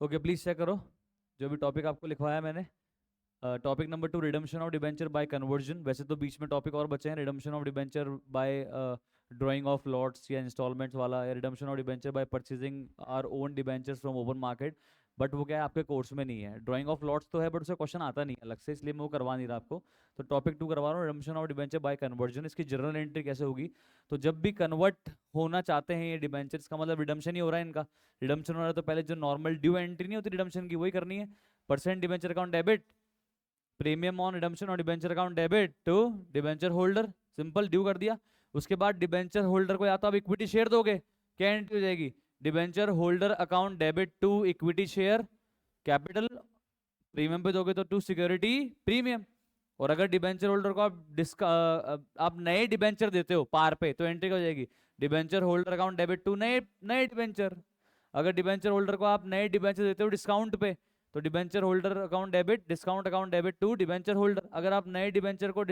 Okay please check करो जो भी टॉपिक आपको लिखवाया मैंने। Topic number 2 redemption of debenture by conversion. वैसे तो बीच में टॉपिक और बचे हैं, redemption of debenture by drawing of lots या इंस्टॉलमेंट्स वाला, या redemption of debenture by purchasing our own debentures from open market. But वो क्या है, आपके कोर्स में नहीं है। ड्राइंग ऑफ लॉट्स तो है बट उससे क्वेश्चन आता नहीं है अलग से, इसलिए मैं वो करवा नहीं रहा आपको। तो टॉपिक 2 करवा रहा हूँ, redemption of debenture by conversion. इसकी जनरल एंट्री कैसे होगी? तो जब भी कन्वर्ट होना चाहते हैं ये डिबेंचर्स, का मतलब रिडम्पशन ही हो रहा है इनका। रिडम्पशन हो रहा है तो पहले जो नॉर्मल ड्यू एंट्री नहीं होती रिडम्पशन की, वही करनी है। Percent debenture account debit, premium on redemption और debenture account debit to debenture holder, simple ड्यू कर दिया। उसके बाद डिबेंचर होल्डर को या तो आप इक्विटी शेयर दोगे, क्या एंट्री हो जाएगी? Debenture holder account debit to equity share capital, premium पे दोगे तो टू सिक्योरिटी प्रीमियम। और अगर डिबेंचर होल्डर को आप नए डिबेंचर देते हो पार पे, तो एंट्री हो जाएगी debenture holder account debit to नए नए डिबेंचर। अगर डिबेंचर होल्डर को आप नए डिबेंचर देते हो डिस्काउंट पे, तो debenture holder account debit discount account debit to debenture holder. अगर आप नए डिबेंचर को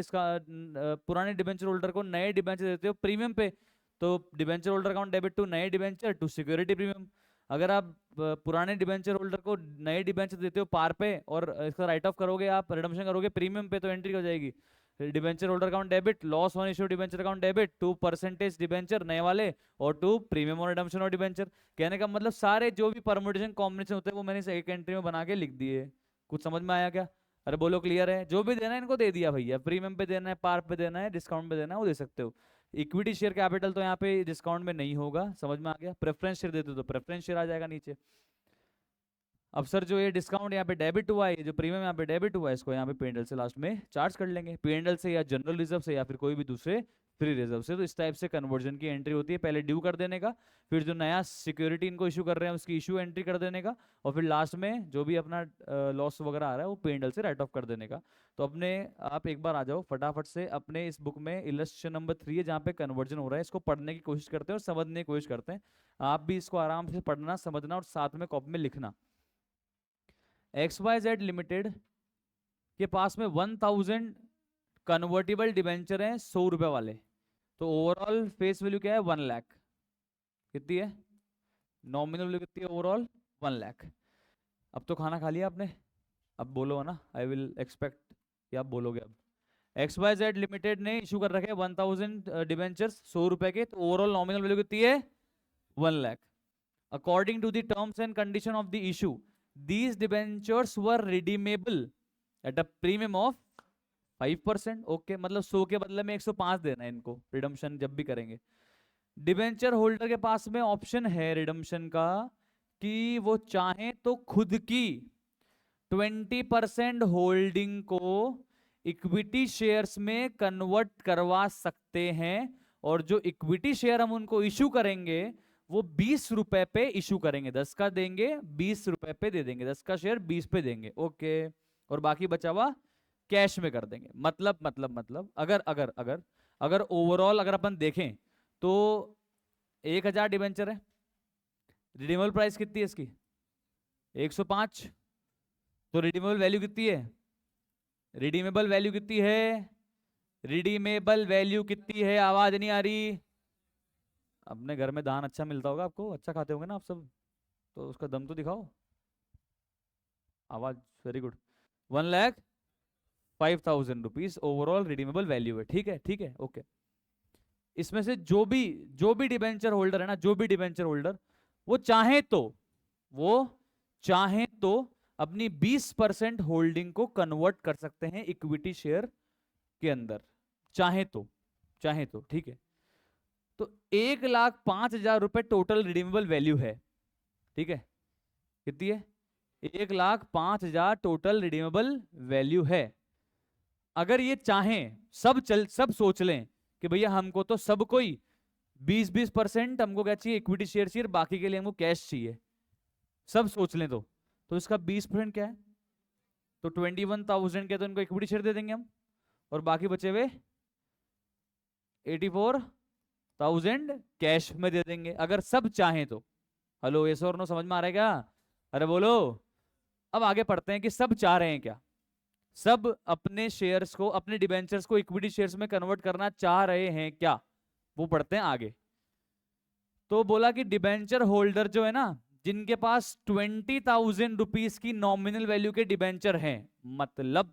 पुराने डिबेंचर होल्डर को नए डिबेंचर देते हो प्रीमियम पे, तो debenture holder account debit to नए डिबेंचर टू सिक्योरिटी प्रीमियम। अगर आप पुराने डिबेंचर होल्डर को नए डिबेंचर देते हो पार पे और इसका राइट ऑफ करोगे, आप रिडम्पशन करोगे प्रीमियम पे, तो एंट्री हो जाएगी debenture holder account debit loss on issue debenture account debit to percentage debenture नए वाले और टू प्रीमियम ऑन रिडम्पशन और डिबेंचर। कहने का मतलब सारे जो भी परमुटेशन कॉम्बिनेशन होते हैं वो मैंने एक एंट्री में बना के लिख दिए। कुछ समझ में आया क्या? अरे बोलो क्लियर है? जो भी देना है इनको दे दिया भैया, प्रीमियम पे देना है, पार पे देना है, डिस्काउंट पे देना है, वो दे सकते हो। इक्विटी शेयर कैपिटल तो यहाँ पे डिस्काउंट में नहीं होगा, समझ में आ गया? प्रेफरेंस शेयर देते हो तो प्रेफरेंस शेयर आ जाएगा नीचे। अब सर जो ये डिस्काउंट यहाँ पे डेबिट हुआ है, ये जो प्रीमियम यहाँ पे डेबिट हुआ है, इसको यहाँ पे P&L से लास्ट में चार्ज कर लेंगे, P&L से या जनरल रिजर्व से या फिर कोई भी दूसरे फ्री रिजर्व से। तो इस टाइप से कन्वर्जन की एंट्री होती है, पहले ड्यू कर देने का, फिर जो नया सिक्योरिटी इनको इशू कर रहे हैं उसकी इशू एंट्री कर देने का, और फिर लास्ट में जो भी अपना लॉस वगैरह आ रहा है वो P&L से राइट ऑफ कर देने का। तो अपने आप एक बार आ जाओ फटाफट से, अपने इस बुक में इलस्ट्रेशन नंबर 3 है जहाँ पे कन्वर्जन हो रहा है, इसको पढ़ने की कोशिश करते हैं और समझने की कोशिश करते हैं। आप भी इसको आराम से पढ़ना समझना और साथ में कॉपी में लिखना। XYZ लिमिटेड के पास में 1000 कन्वर्टेबल डिबेंचर हैं 100 रुपए वाले। तो ओवरऑल फेस वैल्यू क्या है? 1 लाख। कितनी है नॉमिनल वैल्यू? कितनी है ओवरऑल? 1 लाख। अब तो खाना खा लिया आपने, अब बोलो ना, आई विल एक्सपेक्ट कि आप बोलोगे अब। XYZ लिमिटेड ने इशू कर रखे 1000 डिबेंचर्स 100 रुपए के, तो ओवरऑल नॉमिनल वैल्यू कितनी है? 1 lakh. According to the terms and condition of the issue, these debentures were redeemable at a premium of 5%। Okay, मतलब 100 के बदले में 105 देना है इनको रिडम्पशन जब भी करेंगे। डिबेंचर होल्डर के पास में ऑप्शन है रिडम्पशन का कि वो चाहे तो खुद की 20% होल्डिंग को इक्विटी शेयर्स में कन्वर्ट करवा सकते हैं, और जो इक्विटी शेयर हम उनको इशू करेंगे वो 20 रुपए पे इशू करेंगे। 10 का देंगे 20 रुपए पे दे देंगे, 10 का शेयर 20 पे देंगे। ओके, और बाकी बचा हुआ कैश में कर देंगे। मतलब अगर अगर अगर अगर ओवरऑल अगर अपन देखें तो 1000 डिबेंचर है, रिडीमेबल प्राइस कितनी है इसकी? 105। तो रिडीमेबल वैल्यू कितनी है? रिडीमेबल वैल्यू कितनी है? रिडीमेबल वैल्यू कितनी है? आवाज नहीं आ रही। अपने घर में धान अच्छा मिलता होगा आपको, अच्छा खाते होंगे ना आप सब, तो उसका दम तो दिखाओ। आवाज, very good. 1,05,000 rupees overall redeemable value है। ठीक है, ठीक है, ओके। इसमें से जो भी डिबेंचर होल्डर है ना, जो भी डिबेंचर होल्डर वो चाहे तो अपनी 20% होल्डिंग को कन्वर्ट कर सकते हैं इक्विटी शेयर के अंदर, चाहे तो ठीक है। तो 1,05,000 रुपए टोटल रिडीमेबल वैल्यू है। ठीक है, कितनी है? 1,05,000 टोटल रिडीमेबल वैल्यू है। अगर ये चाहें, सब सोच लें कि भैया हमको तो सब कोई 20% हमको क्या चाहिए? इक्विटी शेयर चाहिए, बाकी के लिए हमको कैश चाहिए, सब सोच लें तो इसका 20% क्या है? तो 21,000 के तो इनको इक्विटी शेयर दे देंगे हम, और बाकी बचे हुए 84,000 कैश में दे देंगे, अगर सब चाहें तो। हेलो, ये और नो समझ में आ रहा है क्या? अरे बोलो। अब आगे पढ़ते हैं कि सब चाह रहे हैं क्या। सब अपने शेयर्स को, अपने डिबेंचर्स को इक्विटी शेयर्स में कन्वर्ट करना चाह रहे हैं क्या, वो पढ़ते हैं आगे। तो बोला कि डिबेंचर होल्डर जो है ना, जिनके पास 20,000 रुपीस की नॉमिनल वैल्यू के डिबेंचर हैं, मतलब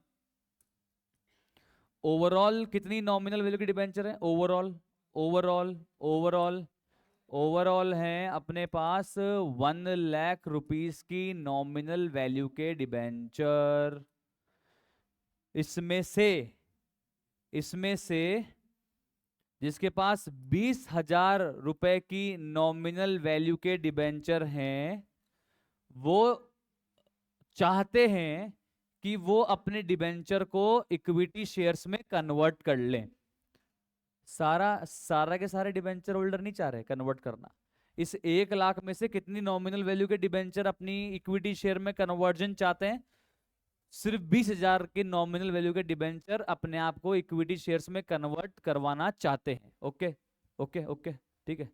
ओवरऑल कितनी नॉमिनल वैल्यू के डिबेंचर है, ओवरऑल ओवरऑल ओवरऑल ओवरऑल हैं अपने पास 1 लाख रुपीस की नॉमिनल वैल्यू के डिबेंचर। इसमें से जिसके पास 20,000 रुपए की नॉमिनल वैल्यू के डिबेंचर हैं, वो चाहते हैं कि वो अपने डिबेंचर को इक्विटी शेयर्स में कन्वर्ट कर लें। सारा के सारे डिबेंचर होल्डर नहीं चाह रहे कन्वर्ट करना। इस 1 लाख में से कितनी नॉमिनल वैल्यू के डिबेंचर अपनी इक्विटी शेयर में कन्वर्जन चाहते हैं? सिर्फ 20,000 के नॉमिनल वैल्यू के डिबेंचर अपने आप को इक्विटी शेयर्स में कन्वर्ट करवाना चाहते हैं। ओके ओके ओके, ठीक है।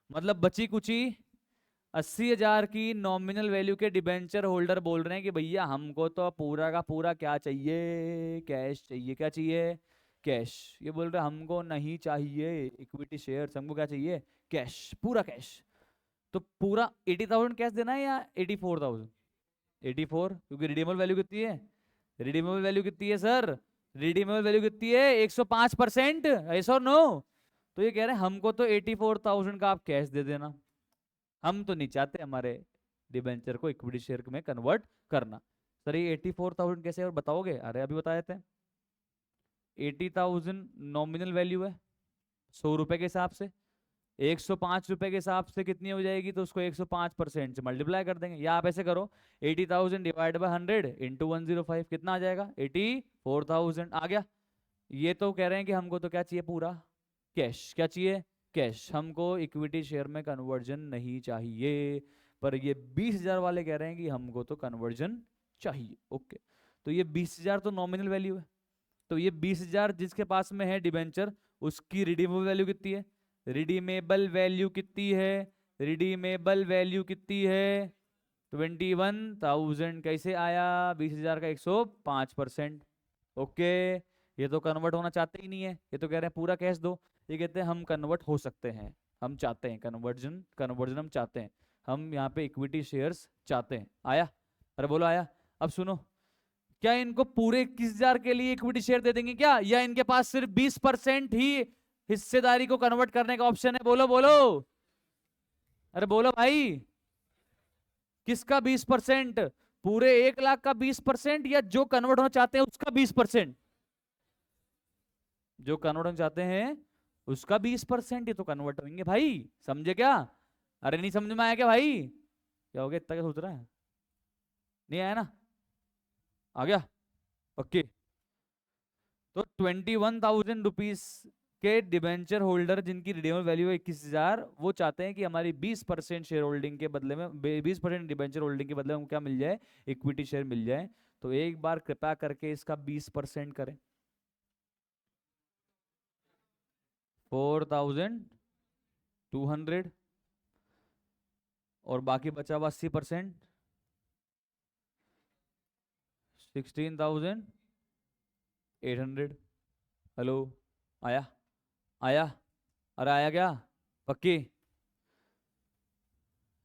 मतलब बची कुची 80,000 की नॉमिनल वैल्यू के डिबेंचर होल्डर बोल रहे हैं कि भैया हमको तो पूरा का पूरा क्या चाहिए, कैश चाहिए। क्या चाहिए? कैश। ये बोल रहे हमको नहीं चाहिए इक्विटी शेयर्स, हमको क्या चाहिए? कैश, पूरा कैश। तो पूरा 80,000 कैश देना है या 84,000? 84, क्योंकि रिडीमेबल वैल्यू कितनी है? रिडीमेबल वैल्यू कितनी है सर? रिडीमेबल वैल्यू कितनी है? 105%। ऐसा और नो? तो ये कह रहे हैं हमको तो 84,000 का आप कैश दे देना, हम तो नहीं चाहते हमारे डिबेंचर को इक्विटी शेयर में कन्वर्ट करना। सर ये 84,000 कैसे और बताओगे? अरे अभी बता देते हैं। 80,000 नॉमिनल वैल्यू है 100 रुपए के हिसाब से, 105 रुपए के हिसाब से कितनी हो जाएगी? तो उसको 105% से मल्टीप्लाई कर देंगे। या आप ऐसे करो 80,000 डिवाइड बाय 100 इंटू 105, कितना आ जाएगा? 84,000 आ गया। ये तो कह रहे हैं कि हमको तो क्या चाहिए? पूरा कैश। क्या चाहिए? कैश। हमको इक्विटी शेयर में कन्वर्जन नहीं चाहिए। पर ये 20,000 वाले कह रहे हैं कि हमको तो कन्वर्जन चाहिए। ओके, तो ये 20,000 तो नॉमिनल वैल्यू है। तो ये 20,000 जिसके पास में है डिबेंचर, उसकी रिडीमेबल वैल्यू कितनी है? रिडीमेबल वैल्यू कितनी है? रिडीमेबल वैल्यू कितनी है? 21,000। कैसे आया? 20,000 का 105%। ओके, ये तो कन्वर्ट होना चाहते ही नहीं है, ये तो कह रहे हैं पूरा कैश दो। ये कहते हैं हम कन्वर्ट हो सकते हैं, हम चाहते हैं कन्वर्जन, कन्वर्जन हम चाहते हैं, हम यहाँ पे इक्विटी शेयर्स चाहते हैं। आया? अरे बोलो आया? अब सुनो, क्या इनको पूरे 21,000 के लिए इक्विटी शेयर दे देंगे क्या, या इनके पास सिर्फ 20% ही हिस्सेदारी को कन्वर्ट करने का ऑप्शन है? बोलो बोलो, अरे बोलो भाई, किसका 20%? पूरे 1 लाख का 20% या जो कन्वर्ट होना चाहते हैं उसका 20%? जो कन्वर्ट होना चाहते हैं उसका 20%। ये तो कन्वर्ट होंगे भाई, समझे क्या? अरे नहीं समझ में आया क्या भाई? क्या हो गया, इतना क्या सोच रहा है? नहीं आया ना? आ गया? ओके। तो 21,000 रुपीज के डिबेंचर होल्डर जिनकी रिडीमेबल वैल्यू है 21,000, वो चाहते हैं कि हमारी 20% शेयर होल्डिंग के बदले में, 20% डिबेंचर होल्डिंग के बदले में क्या मिल जाए? इक्विटी शेयर मिल जाए। तो एक बार कृपया करके इसका 20% करें। 4,200 और बाकी बचा हुआ 80%, 16,800। हेलो, आया? आया? अरे आया क्या? पक्की?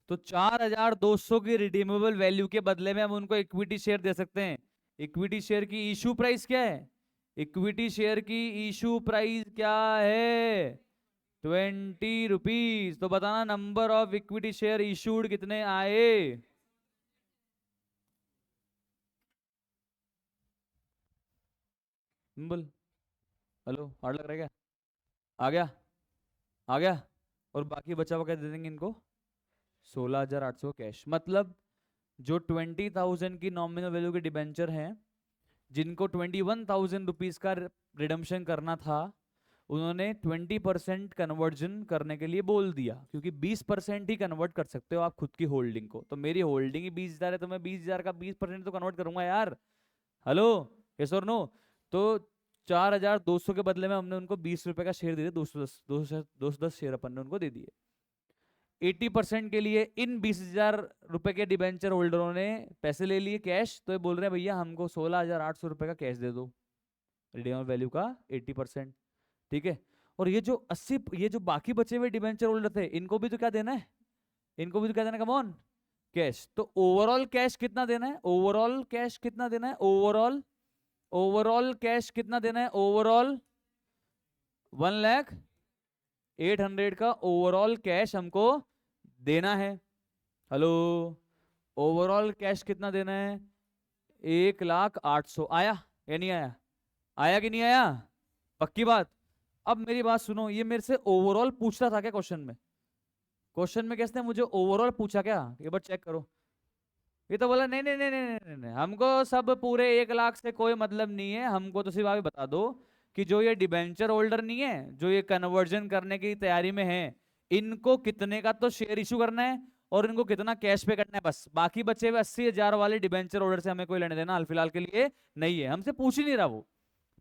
तो 4,200 की रिडीमेबल वैल्यू के बदले में हम उनको इक्विटी शेयर दे सकते हैं। इक्विटी शेयर की इशू प्राइस क्या है? इक्विटी शेयर की इशू प्राइस क्या है? 20 रुपीज। तो बताना number of equity share issued कितने आए? बोल। हेलो, हार्ड लग रहा है क्या? आ गया? आ गया? और बाकी बचा हुआ क्या दे देंगे इनको? 16,800 कैश। मतलब जो 20,000 की नॉमिनल वैल्यू के डिबेंचर हैं, जिनको 21,000 रुपीज का रिडम्पशन करना था, उन्होंने 20% कन्वर्जन करने के लिए बोल दिया, क्योंकि 20% ही कन्वर्ट कर सकते हो आप खुद की होल्डिंग को। तो मेरी होल्डिंग ही 20,000 है, तो मैं 20,000 का 20% तो कन्वर्ट करूंगा यार। हेलो, यस और नो? तो 4,200 के बदले में हमने उनको 20 रुपए का शेयर दे दिया, 210 शेयर अपन ने उनको दे दिए। 80% के लिए इन 20,000 रुपए के डिबेंचर होल्डरों ने पैसे ले लिए कैश। तो ये बोल रहे हैं भैया हमको 16,800 रुपए का कैश दे दो, रिडीमेबल वैल्यू का 80%। ठीक है। और ये जो बाकी बचे हुए डिबेंचर होल्डर थे, इनको भी तो क्या देना है? इनको भी तो क्या देना? Come on, cash. तो ओवरऑल कैश कितना देना है, ओवरऑल कैश कितना देना है, ओवरऑल ओवरऑल कैश कितना देना है, ओवरऑल 1,08,00,000 का ओवरऑल कैश हमको देना है। हेलो, ओवरऑल कैश कितना देना है, 1,08,00,000 आया या नहीं आया, आया कि नहीं आया, पक्की बात। अब मेरी बात सुनो, ये मेरे से ओवरऑल पूछ रहा था क्या क्वेश्चन में, क्वेश्चन में कैसे मुझे ओवरऑल पूछा क्या, एक बार चेक करो। ये तो बोला नहीं नहीं नहीं नहीं नहीं नहीं, हमको सब पूरे 1,00,000 से कोई मतलब नहीं है, हमको तो सिर्फ आप बता दो कि जो ये डिबेंचर होल्डर नहीं है, जो ये कन्वर्जन करने की तैयारी में है, इनको कितने का तो शेयर इशू करना है और इनको कितना कैश पे करना है, बस। बाकी बचे हुए 80,000 वाले डिबेंचर होल्डर से हमें कोई लेने देना हाल फिलहाल के लिए नहीं है। हमसे पूछ ही नहीं रहा वो,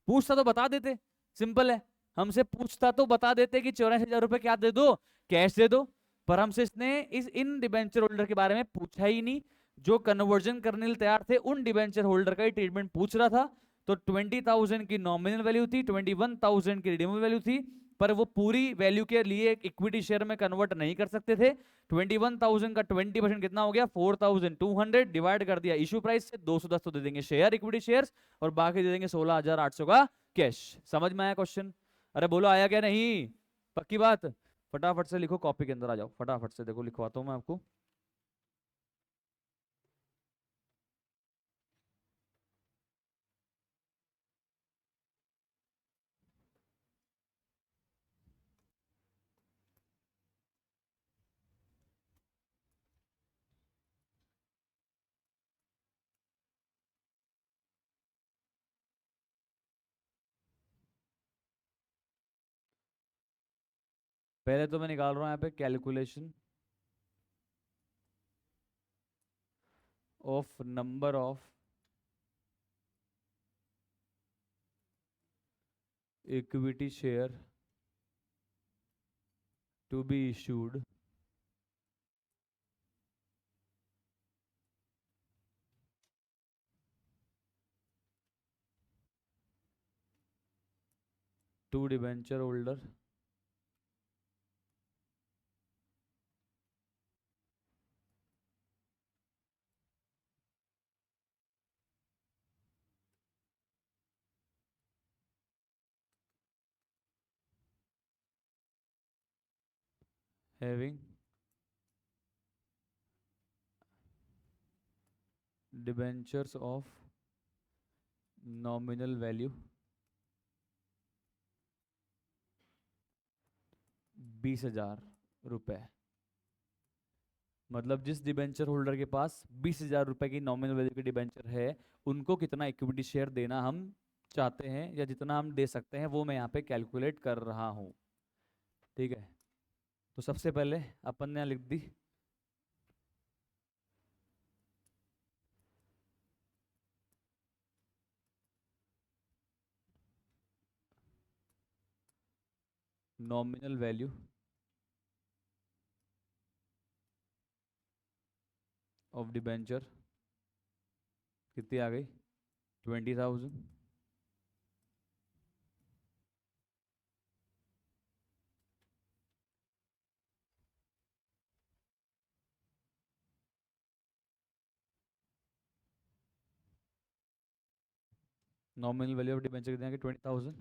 पूछता तो बता देते, सिंपल है। हमसे पूछता तो बता देते कि 84,000 रुपए क्या दे दो, कैश दे दो। पर हमसे इसने इस इन डिबेंचर होल्डर के बारे में पूछा ही नहीं। जो कन्वर्जन करने के लिए तैयार थे उन डिबेंचर होल्डर का ही ट्रीटमेंट पूछ रहा था। तो 20,000 की नॉमिनल वैल्यू थी, 21,000 की रिडीमेबल वैल्यू थी, पर वो पूरी वैल्यू के लिए इक्विटी शेयर में कन्वर्ट नहीं कर सकते थे। 21,000 का 20% कितना हो गया, 4,200 डिवाइड कर दिया इशू प्राइस से, 210 तो दे देंगे शेयर, इक्विटी शेयर्स, और बाकी दे देंगे 16,800 का कैश। समझ में आया क्वेश्चन, अरे बोलो आया क्या नहीं, पक्की बात। फटाफट से लिखो, कॉपी के अंदर आ जाओ, फटाफट से देखो लिखवाता हूं मैं आपको। पहले तो मैं निकाल रहा हूं यहाँ पे calculation of number of equity share to be issued to debenture holder having debentures of nominal value 20,000 रुपए। मतलब जिस डिबेंचर होल्डर के पास 20,000 रुपए की नॉमिनल वैल्यू की डिबेंचर है, उनको कितना इक्विटी शेयर देना हम चाहते हैं या जितना हम दे सकते हैं, वो मैं यहाँ पे कैलकुलेट कर रहा हूँ। ठीक है, तो सबसे पहले अपन ने यहाँ लिख दी नॉमिनल वैल्यू ऑफ डिबेंचर, कितनी आ गई, 20,000। नॉमिनल वैल्यू ऑफ डिबेंचर कितनी आ गई, 20,000।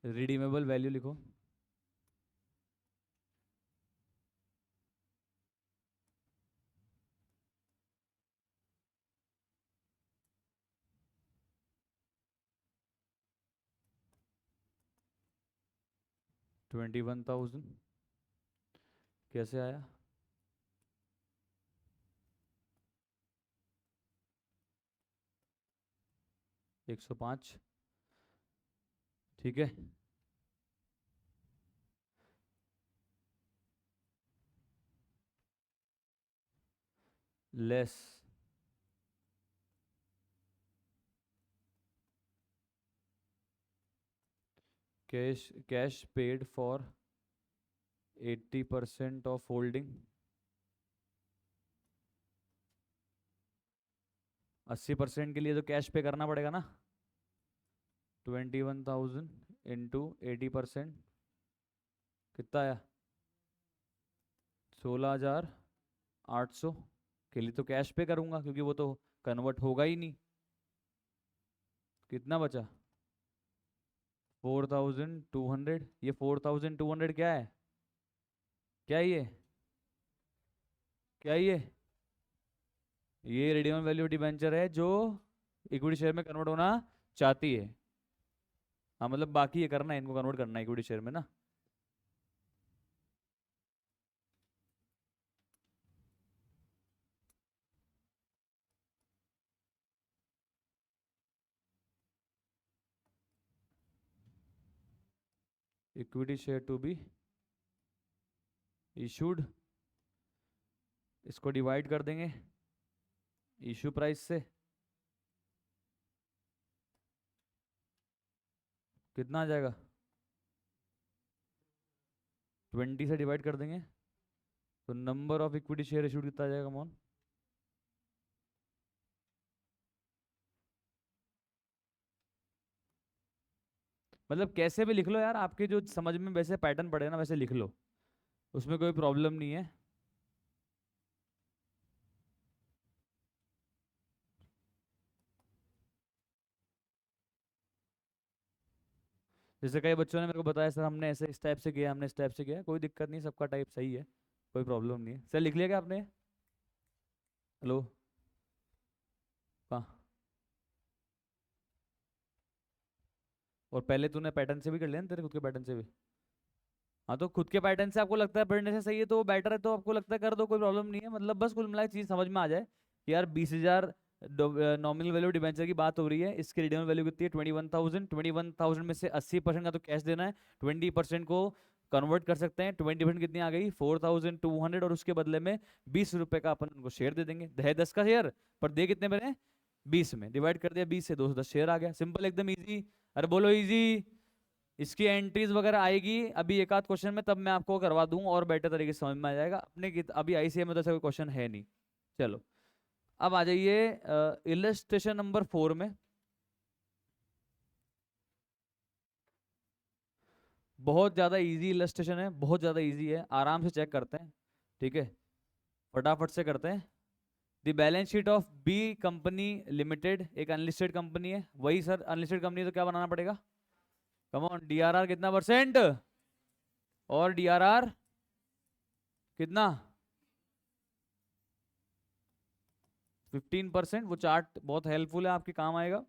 रिडीमेबल वैल्यू लिखो, $21,000। कैसे आया, 105। ठीक है, less cash paid for 80% of holding. 80% के लिए तो कैश पे करना पड़ेगा ना, 21,000 इंटू 80%, कितना आया, 16,800 के लिए तो कैश पे करूंगा क्योंकि वो तो कन्वर्ट होगा ही नहीं। कितना बचा? 4,200। ये 4,200 क्या है? क्या है ये? क्या है ये रिडीमेबल वैल्यू डिबेंचर है जो इक्विटी शेयर में कन्वर्ट होना चाहती है। हाँ मतलब बाकी ये करना है, इनको कन्वर्ट करना है इक्विटी शेयर में ना। Equity share to be issued, इसको डिवाइड कर देंगे इशू प्राइस से। कितना आ जाएगा? 20 से डिवाइड कर देंगे तो number of equity share issued कितना आ जाएगा मोहन? मतलब कैसे भी लिख लो यार, आपके जो समझ में वैसे पैटर्न पड़े ना वैसे लिख लो, उसमें कोई प्रॉब्लम नहीं है। जैसे कई बच्चों ने मेरे को बताया सर हमने ऐसे इस टाइप से किया, हमने इस टाइप से किया, कोई दिक्कत नहीं, सबका टाइप सही है, कोई प्रॉब्लम नहीं है। सर लिख लिया क्या आपने? हेलो? कहाँ? और पहले तूने पैटर्न से भी कर लिया ना, तेरे खुद के पैटर्न से भी? हाँ तो खुद के पैटर्न से आपको लगता है पढ़ने से सही है तो वो बेटर है, तो आपको लगता है कर दो, कोई प्रॉब्लम नहीं है। मतलब बस कुल मिला के चीज समझ में आ जाए कि यार 20,000 नॉमिनल वैल्यू डिबेंचर की बात हो रही है, इसकी रिडीमेबल वैल्यू कितनी है? 21,000। 21,000 में से 80% का तो कैश देना है, 20% को कन्वर्ट कर सकते हैं। 20% कितनी आ गई? 4,200। और उसके बदले में 20 रुपए का अपन उनको शेयर दे देंगे। है 10 का शेयर, पर दे कितने बने? 20 में डिवाइड कर दिया 20 से, 210 शेयर आ गया। सिंपल एकदम इजी। अरे बोलो इजी। इसकी एंट्रीज वगैरह आएगी अभी एक आध क्वेश्चन में, तब मैं आपको करवा दूंगा और बेटर तरीके से समझ में आ जाएगा। अपने अभी आईसीएम में तो ऐसा कोई क्वेश्चन है नहीं। चलो अब आ जाइए इलस्ट्रेशन नंबर 4 में। बहुत ज़्यादा इजी इलस्ट्रेशन है, बहुत ज़्यादा इजी है, आराम से चेक करते हैं। ठीक है, फटाफट से करते हैं। The balance sheet of B company limited एक अनलिस्टेड कंपनी है। वही सर अनलिस्टेड कंपनी तो क्या बनाना पड़ेगा? कम ऑन, डीआरआर कितना परसेंट? और डीआरआर कितना? 15%। वो चार्ट बहुत हेल्पफुल है, आपके काम आएगा।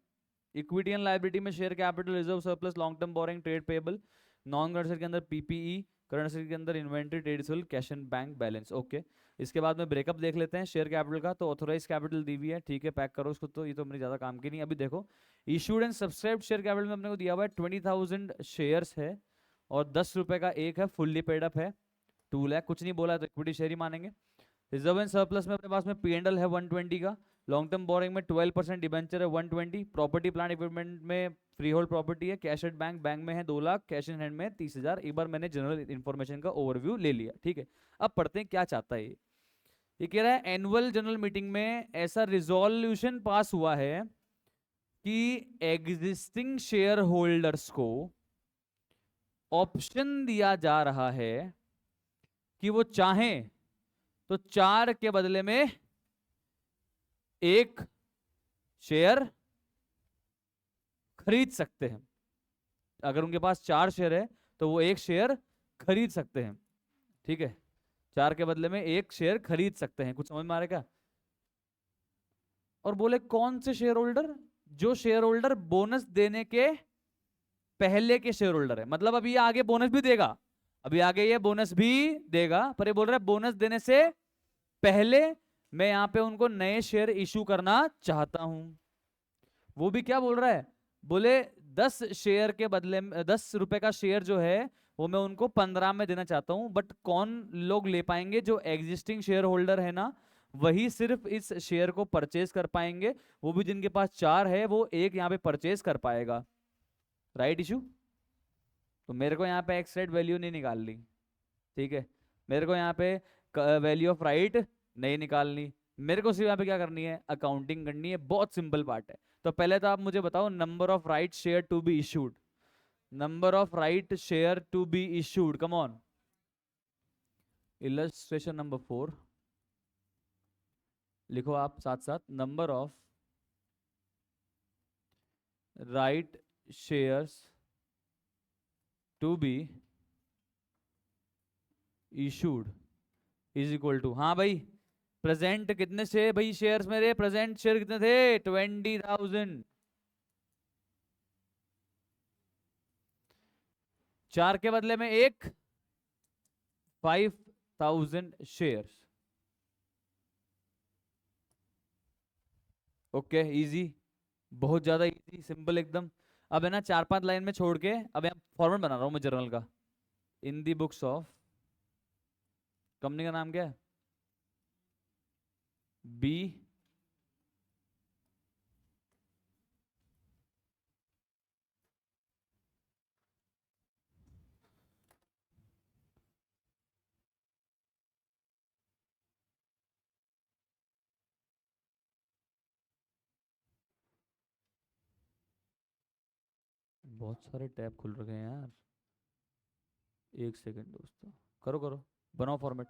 इक्विटी एंड लाइबिलिटी में share capital, reserve, surplus, long term borrowing, trade payable. Non current के अंदर पीपीई, करंट के अंदर inventory, trade receivable, cash and bank balance. Okay, इसके बाद में ब्रेकअप देख लेते हैं शेयर कैपिटल का। तो ऑथोराइज कैपिटल दी हुई है, ठीक है, पैक करो उसको, तो ये तो मेरी ज्यादा काम की नहीं। अभी देखो issued and subscribed share capital में अपने को दिया हुआ है 20,000 शेयर्स है और 10 रुपए का एक है, फुल्ली पेड अप है 2 लाख। कुछ नहीं बोला तो इक्विटी शेयर ही मानेंगे। रिजर्व एंड सरप्लस में अपने पास में पी&एल है 120 का। लॉन्ग टर्म बोरिंग में 12% डिबेंचर है 120। प्रॉपर्टी प्लांट इक्विपमेंट में फ्री होल्ड प्रॉपर्टी है। कैश एट बैंक, बैंक में है 2 लाख। कैश इन हैंड में 30,000। एक बार मैंने जनरल इन्फॉर्मेशन का ओवरव्यू ले लिया, ठीक है। अब पढ़ते हैं क्या चाहता है ये कह रहा है एनुअल जनरल मीटिंग में ऐसा रिजोल्यूशन पास हुआ है कि एग्जिस्टिंग शेयर होल्डर्स को ऑप्शन दिया जा रहा है कि वो चाहें तो 4 के बदले में 1 शेयर खरीद सकते हैं। अगर उनके पास 4 शेयर है तो वो 1 शेयर खरीद सकते हैं, ठीक है। 4 के बदले में 1 शेयर खरीद सकते हैं। कुछ समझ में आ रहा है क्या? और बोले कौन से शेयर होल्डर? जो शेयर होल्डर बोनस देने के पहले के शेयर होल्डर है। मतलब अभी ये आगे बोनस भी देगा, अभी आगे ये बोनस भी देगा, पर ये बोल रहा है बोनस देने से पहले मैं यहां पे उनको नए शेयर इशू करना चाहता हूं। वो भी क्या बोल रहा है? बोले 10 शेयर के बदले में 10 रुपए का शेयर जो है वो मैं उनको 15 में देना चाहता हूं। बट कौन लोग ले पाएंगे? जो एग्जिस्टिंग शेयर होल्डर है ना, वही सिर्फ इस शेयर को परचेज कर पाएंगे। वो भी जिनके पास 4 है वो 1 यहाँ पे परचेज कर पाएगा। Right issue? तो मेरे को यहाँ पे एक्स राइट वैल्यू नहीं निकालनी, ठीक है। मेरे को यहाँ पे वैल्यू ऑफ राइट नहीं निकालनी। मेरे को सिर्फ यहाँ पे क्या करनी है? अकाउंटिंग करनी है। बहुत सिंपल पार्ट है। तो पहले तो आप मुझे बताओ number of right share to be issued. Number of right share to be issued, come on. Illustration number 4 लिखो आप साथ साथ, number of right shares to be issued is equal to, हाँ भाई प्रेजेंट कितने से भाई शेयर्स मेरे, प्रेजेंट शेयर कितने थे 20,000, 4 के बदले में एक 5,000 शेयर्स। ओके इजी, बहुत ज्यादा इजी सिंपल एकदम। अब है ना 4-5 लाइन में छोड़ के, अब यहाँ फॉर्मेट बना रहा हूँ मैं जर्नल का। इन दी बुक्स ऑफ, कंपनी का नाम क्या है, बी बहुत सारे टैब खुल रखे हैं यार, एक सेकंड दोस्तों, करो करो, बनाओ format.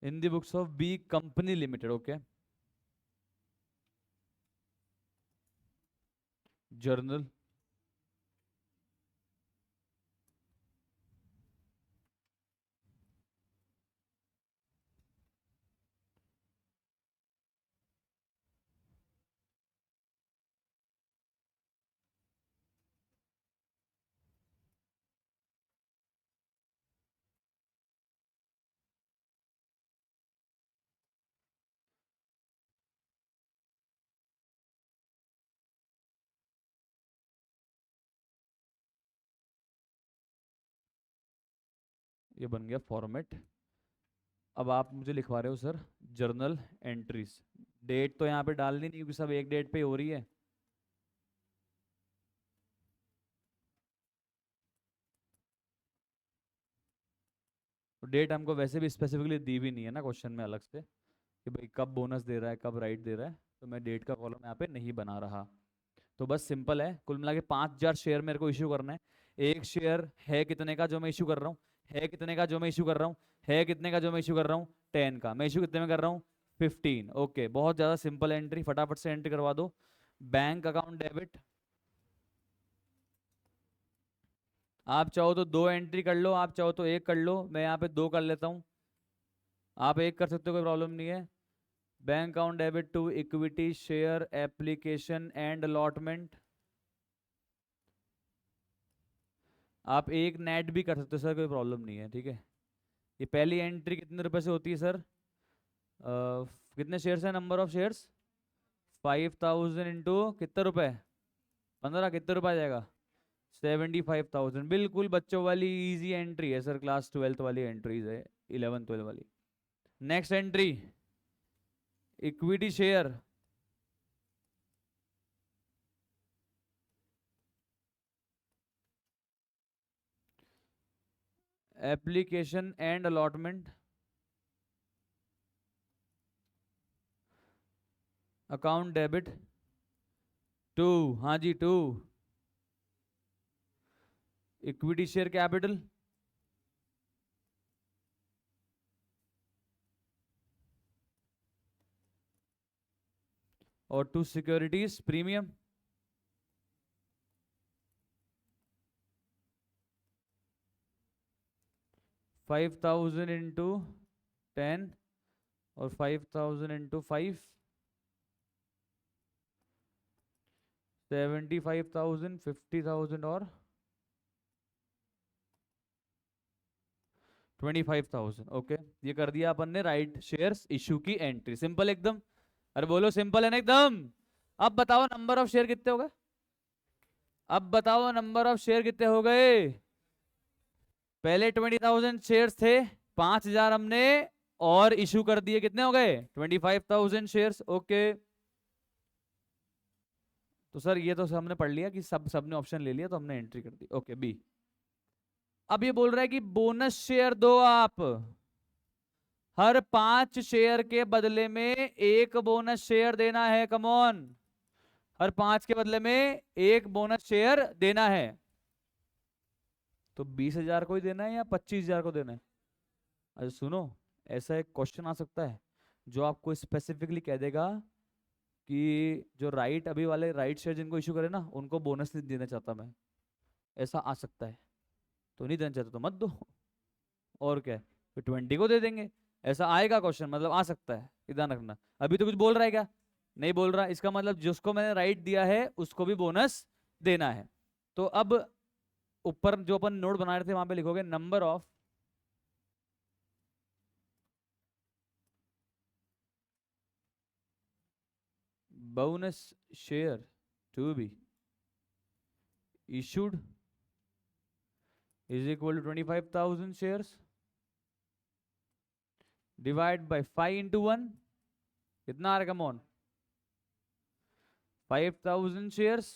In the books of B company limited, okay, journal ये बन गया फॉर्मेट। अब आप मुझे लिखवा रहे हो सर जर्नल एंट्रीज, डेट तो यहाँ पे डालनी नहीं क्योंकि सब एक डेट पे ही हो रही है। तो डेट हमको वैसे भी स्पेसिफिकली दी भी नहीं है ना क्वेश्चन में अलग से, कि भाई कब बोनस दे रहा है कब राइट दे रहा है, तो मैं डेट का कॉलम यहाँ पे नहीं बना रहा। तो बस सिंपल है, कुल मिला के 5,000 शेयर मेरे को इशू करना है। एक शेयर है कितने का जो मैं इशू कर रहा हूँ, है कितने का जो मैं इशू कर रहा हूँ, है कितने का जो मैं इशू कर रहा हूँ 10 का, मैं इशू कितने में कर रहा हूँ 15। ओके बहुत ज़्यादा सिंपल एंट्री, फटाफट से एंट्री करवा दो। बैंक अकाउंट डेबिट, आप चाहो तो 2 एंट्री कर लो, आप चाहो तो 1 कर लो, मैं यहाँ पे 2 कर लेता हूँ, आप 1 कर सकते हो कोई प्रॉब्लम नहीं है। Bank account debit to equity share application and allotment, आप 1 नेट भी कर सकते हो सर, कोई प्रॉब्लम नहीं है, ठीक है। ये पहली एंट्री कितने रुपए से होती है सर, कितने शेयर्स है, नंबर ऑफ शेयर्स 5,000 इंटू कितने रुपए 15, कितने रुपए आ जाएगा 75,000। बिल्कुल बच्चों वाली इजी एंट्री है सर, क्लास 12th वाली एंट्रीज है, 11th 12th वाली। Next entry equity share, application and allotment, account debit to, हाँ जी टू इक्विटी शेयर कैपिटल, और टू सिक्योरिटीज प्रीमियम। 5,000 इंटू 10 और 5,000 इंटू 5, 75,000, 50,000 और 25,000। ओके ये कर दिया अपन ने राइट शेयर्स इशू की एंट्री, सिंपल एकदम। अरे बोलो सिंपल है ना एकदम। अब बताओ नंबर ऑफ शेयर कितने हो गए, अब बताओ नंबर ऑफ शेयर कितने हो गए। पहले 20,000 शेयर्स थे, 5,000 हमने और इशू कर दिए, कितने हो गए 25,000 शेयर्स। ओके तो सर ये तो हमने पढ़ लिया कि सबने ऑप्शन ले लिया तो हमने एंट्री कर दी। Okay B. अब ये बोल रहा है कि बोनस शेयर दो आप, हर 5 शेयर के बदले में एक बोनस शेयर देना है। कमॉन, हर 5 के बदले में एक बोनस शेयर देना है। तो 20,000 को ही देना है या 25,000 को देना है? अच्छा सुनो, ऐसा एक क्वेश्चन आ सकता है जो आपको स्पेसिफिकली कह देगा कि जो राइट अभी वाले राइट शेयर जिनको इशू करे ना उनको बोनस नहीं देना चाहता मैं, ऐसा आ सकता है। तो नहीं देना चाहते तो मत दो, और क्या है, फिर 20 को दे देंगे। ऐसा आएगा क्वेश्चन, मतलब आ सकता है, ध्यान रखना। अभी तो कुछ बोल रहा है क्या? नहीं बोल रहा। इसका मतलब जिसको मैंने राइट दिया है उसको भी बोनस देना है। तो अब ऊपर जो अपन नोट बना रहे थे वहां पे लिखोगे number of bonus share to be issued is equal to 25,000 shares divide by 5 into 1। कितना आ रहा है? Come on 5,000 shares.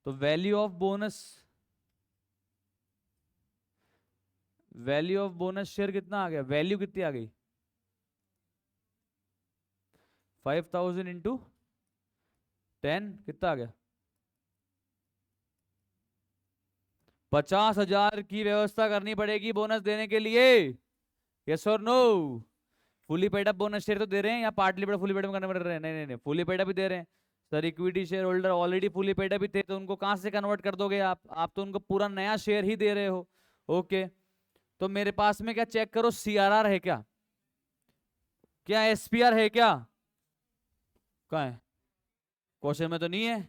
तो वैल्यू ऑफ बोनस शेयर कितना आ गया? वैल्यू कितनी आ गई? 5,000 इंटू 10 कितना आ गया? 50,000 की व्यवस्था करनी पड़ेगी बोनस देने के लिए। यस और no? Fully paid up bonus share तो दे रहे हैं या पार्टली पेड फुली पेड में करने पड़ रहे हैं? नहीं नहीं नहीं, फुली पेड अप भी दे रहे हैं sir. Equity share holder already fully paid up भी थे तो उनको कहां से कन्वर्ट कर दोगे आप तो उनको पूरा नया शेयर ही दे रहे हो। ओके, तो मेरे पास में क्या चेक करो, सीआरआर है क्या, क्या एसपीआर है क्या? कहाँ है? क्वेश्चन में तो नहीं है,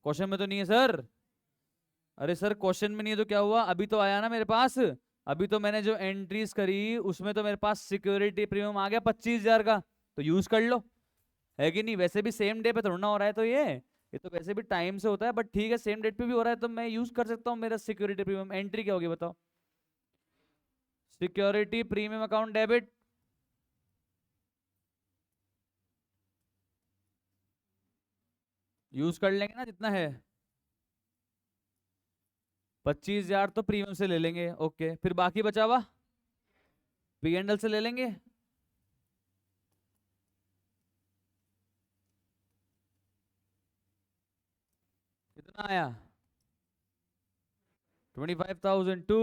क्वेश्चन में तो नहीं है सर। अरे सर क्वेश्चन में नहीं है तो क्या हुआ? अभी तो आया ना मेरे पास। अभी तो मैंने जो एंट्रीज करी उसमें तो मेरे पास सिक्योरिटी प्रीमियम आ गया 25,000 का, तो यूज कर लो, है कि नहीं? वैसे भी सेम डे पे थोड़ा ना हो रहा है, तो ये तो वैसे भी टाइम से होता है, बट ठीक है सेम डेट पे भी हो रहा है तो मैं यूज कर सकता हूँ मेरा सिक्योरिटी प्रीमियम। एंट्री क्या होगी बताओ? Security premium account debit, use कर लेंगे ना जितना है। 25,000 तो प्रीमियम से ले लेंगे। ओके, फिर बाकी बचा हुआ पी एंडल से ले लेंगे। कितना आया? 25,002।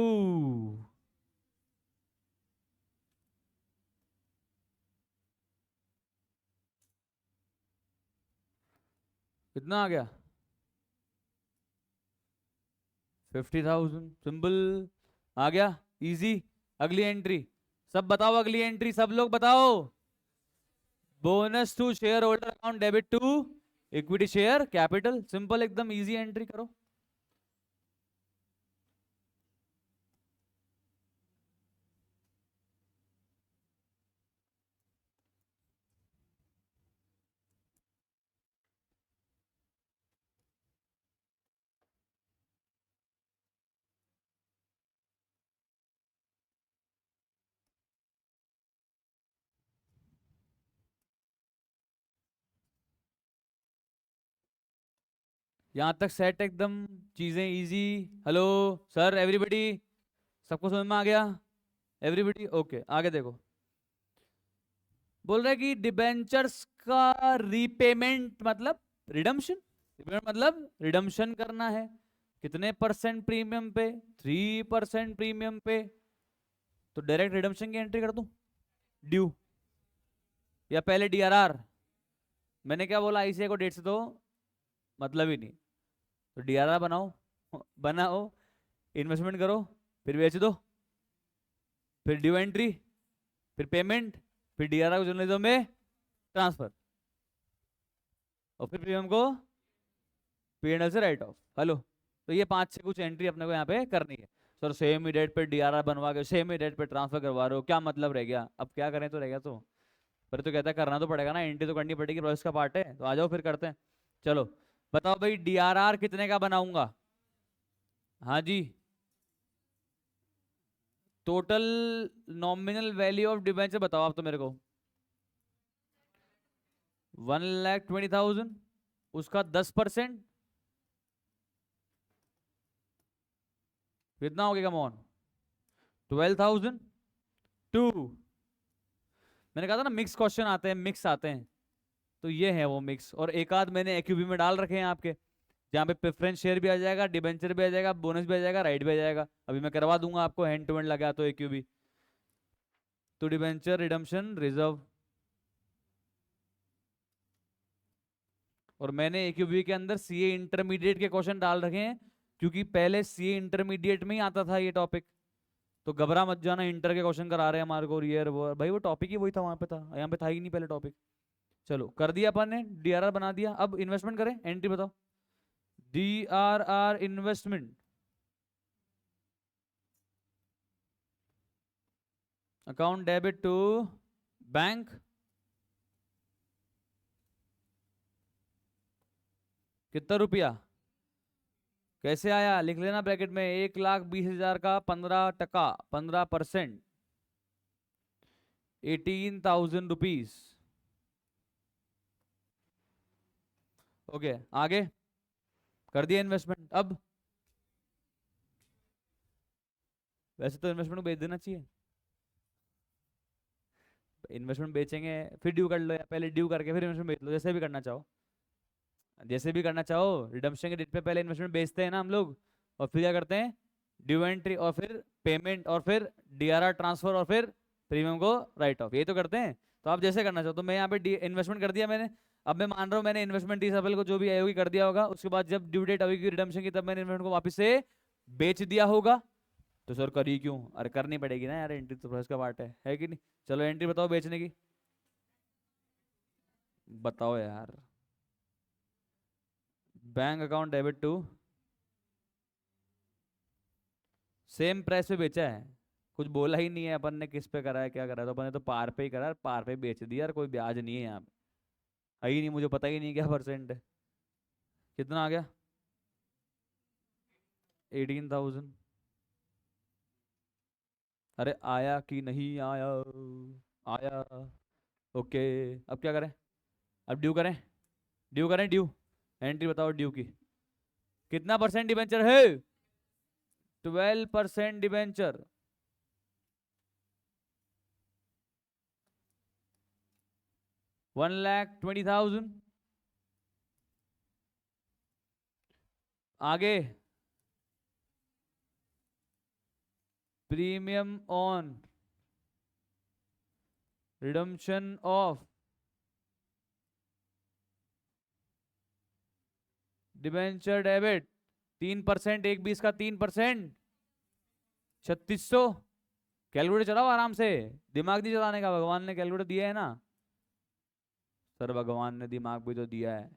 कितना आ गया? 50,000। सिंपल आ गया, इजी। अगली एंट्री सब बताओ, अगली एंट्री सब लोग बताओ। Bonus to share holder account debit to equity share capital. Simple एकदम इजी एंट्री करो। यहां तक सेट एकदम, चीजें इजी। हेलो सर, एवरीबॉडी, सबको समझ में आ गया? एवरीबॉडी ओके, आगे देखो। बोल रहा है कि डिबेंचर्स का रीपेमेंट मतलब रिडम्शन, रीपेमेंट मतलब रिडम्शन करना है। कितने परसेंट प्रीमियम पे? 3% प्रीमियम पे। तो डायरेक्ट रिडम्शन की एंट्री कर दूं? ड्यू या पहले डीआरआर? मैंने क्या बोला? आईसीआई को डेट से तो मतलब ही नहीं। तो डीआरआर बनाओ, बनाओ, इन्वेस्टमेंट करो, फिर बेच दो, फिर ड्यू एंट्री, फिर पेमेंट, फिर डीआरआर को जर्नलिज्म में ट्रांसफर, और फिर प्रीमियम को पीएनएल से राइट ऑफ। हेलो, तो ये 5 से कुछ एंट्री अपने को यहाँ पे करनी है। सर सेम ही डेट पे डीआरआर बनवा के सेम ही डेट पे ट्रांसफर करवा रहे हो, क्या मतलब रह गया? अब क्या करें, तो रह गया तो पर तो कहता है करना तो पड़ेगा ना, एंट्री तो करनी पड़ेगी, प्रोसेस का पार्ट है। तो आ जाओ फिर करते हैं। चलो बताओ भाई, डीआरआर कितने का बनाऊंगा? हाँ जी, total nominal value of debenture बताओ आप तो मेरे को। 1,20,000, उसका 10% कितना हो गया? कमॉन, 12,002। मैंने कहा था ना मिक्स क्वेश्चन आते हैं, मिक्स आते हैं, तो ये है वो मिक्स। और एक आध मैंने एक्यूबी में डाल रखे हैं आपके, जहाँ पे प्रेफरेंस शेयर भी आ जाएगा, डिबेंचर भी आ जाएगा, बोनस भी आ जाएगा, राइट भी आ जाएगा। अभी मैं करवा दूंगा आपको हैंड टू हैंड लगा तो एक्यूबी। तो डिबेंचर, रिडम्पशन, रिजर्व, और मैंने एक्यूबी के अंदर सीए इंटरमीडिएट के क्वेश्चन डाल रखे हैं, क्योंकि पहले सीए इंटरमीडिएट में ही आता था ये टॉपिक। तो घबरा मत जाना, इंटर के क्वेश्चन करा रहे हैं हमारे को, ईयर वो भाई, वो टॉपिक ही वही था, वहां पे था, यहाँ पे था ही नहीं पहले टॉपिक। चलो कर दिया अपन ने, डीआरआर बना दिया। अब इन्वेस्टमेंट करें, एंट्री बताओ। DRR investment, account debit to bank, कितना रुपया, कैसे आया लिख लेना ब्रैकेट में, 1,20,000 का 15%, 15%, 18,000 रुपीज। ओके, आगे कर दिया इन्वेस्टमेंट। अब वैसे तो इन्वेस्टमेंट को बेच देना चाहिए, इन्वेस्टमेंट बेचेंगे फिर ड्यू कर लो, या पहले ड्यू करके फिर इन्वेस्टमेंट बेच लो, जैसे भी करना चाहो, जैसे भी करना चाहो। रिडम्पशन के डेट पे पहले इन्वेस्टमेंट बेचते हैं ना हम लोग, और फिर क्या करते हैं, ड्यू एंट्री, और फिर पेमेंट, और फिर डीआरआर ट्रांसफर, और फिर प्रीमियम को राइट ऑफ, ये तो करते हैं। तो आप जैसे करना चाहो, तो मैं यहाँ पे इन्वेस्टमेंट कर दिया मैंने। अब मैं मान रहा हूँ मैंने इन्वेस्टमेंट 30 अप्रैल को जो भी आई होगी कर दिया होगा, उसके बाद जब ड्यू डेट आएगी रिडम्पशन की, तब मैंने इन्वेस्टमेंट को वापस से बेच दिया होगा। तो सर करी क्यों? अरे करनी पड़ेगी ना यार, एंट्री तो प्रोसेस का पार्ट है कि नहीं? चलो एंट्री बताओ बेचने की, बताओ यार। Bank account debit to, same price पे बेचा है, कुछ बोला ही नहीं है अपन ने किस पे करा है, क्या करा है, तो अपन ने तो पार पे ही करा है, पार पे बेच दिया यार, कोई ब्याज नहीं है यहाँ पे, है ही नहीं, मुझे पता ही नहीं क्या परसेंट है। कितना आ गया? 18,000। अरे आया कि नहीं आया? आया। ओके, अब क्या करें? अब ड्यू करें, ड्यू करें, ड्यू, एंट्री बताओ ड्यू की। कितना परसेंट डिबेंचर है? 12% डिबेंचर, 1,20,000। आगे, premium on redemption of debenture debit, 3%, 1,20 का 3%, 3,600। कैलकुलेटर चलाओ आराम से, दिमाग नहीं चलाने का, भगवान ने कैलकुलेटर दिया है ना सर, भगवान ने दिमाग भी तो दिया है।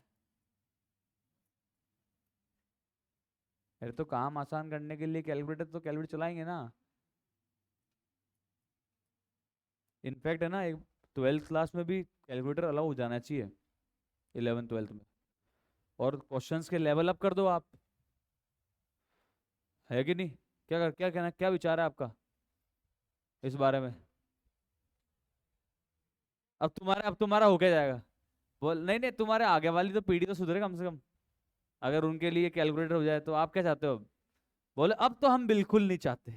अरे तो काम आसान करने के लिए कैलकुलेटर, तो कैलकुलेटर चलाएंगे ना। इनफैक्ट है ना, एक 12th क्लास में भी कैलकुलेटर अलाउ हो जाना चाहिए, 11th 12th में। और क्वेश्चंस के लेवल अप कर दो आप, है कि नहीं? क्या कहना, क्या विचार है आपका इस बारे में? अब तुम्हारा हो क्या जाएगा? बोल, नहीं नहीं, तुम्हारे आगे वाली तो पीढ़ी तो सुधरे कम से कम, अगर उनके लिए कैलकुलेटर हो जाए तो। आप क्या चाहते हो अब? बोले अब तो हम बिल्कुल नहीं चाहते,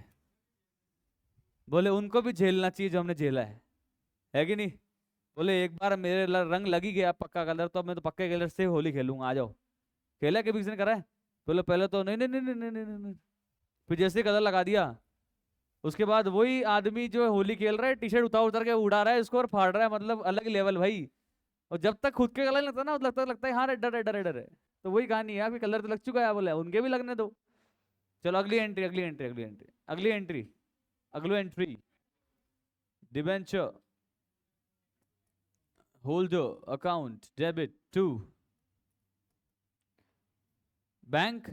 बोले उनको भी झेलना चाहिए जो हमने झेला है कि नहीं? बोले एक बार मेरे रंग लग ही गया पक्का कलर, तो अब मैं तो पक्के कलर से होली खेलूंगा, आ जाओ। खेला है कभी किसी ने, करा है? बोले पहले तो नहीं नहीं नहीं नहीं नहीं नहीं नहीं नहीं। फिर जैसे कलर लगा दिया, उसके बाद वही आदमी जो होली खेल रहा है, टी शर्ट उतार उतार के उड़ा रहा है इसको और फाड़ रहा है, मतलब अलग लेवल भाई। और जब तक खुद के कलर नहीं लगता ना, लगता है हाँ डर है, डर है, डर है। तो वही कहानी है, अभी कलर तो लग चुका है, बोले उनके भी लगने दो। चलो अगली एंट्री, अगली एंट्री, अगली एंट्री, अगली एंट्री, अगली entry. Debenture holder account debit to bank,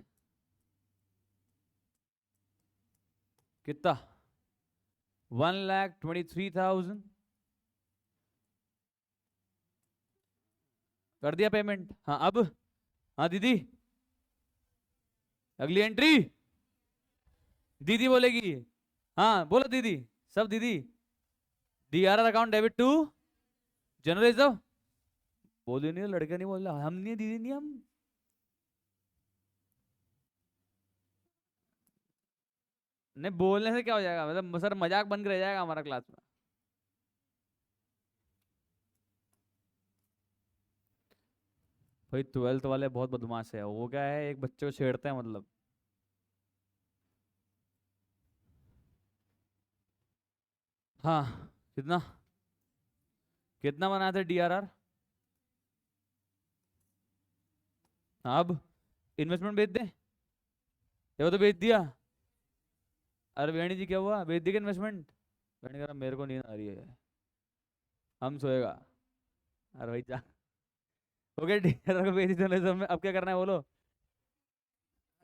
कितना? 1,23,000। कर दिया पेमेंट, हाँ अब, हाँ दीदी, अगली एंट्री, दीदी बोलेगी। हाँ बोलो दीदी, सब दीदी। DRR account debit to general reserve, बोलिए नहीं, लड़के नहीं बोल रहे, हम नहीं, दीदी नहीं, हम। नहीं, बोलने से क्या हो जाएगा, मतलब सर मजाक बन के रह जाएगा हमारा क्लास में। भाई 12th वाले बहुत बदमाश है, वो क्या है, एक बच्चे को छेड़ते हैं मतलब। हाँ। कितना? कितना बनाए थे DRR? अब इन्वेस्टमेंट बेच दे, ये वो तो बेच दिया। अरे वेणी जी क्या हुआ, बेच दी इन्वेस्टमेंट? वेणी कह रहा मेरे को नींद आ रही है, हम सोएगा। अरे भाई जा। ओके, DRR को बेच दी तूने सब में, अब क्या करना है बोलो।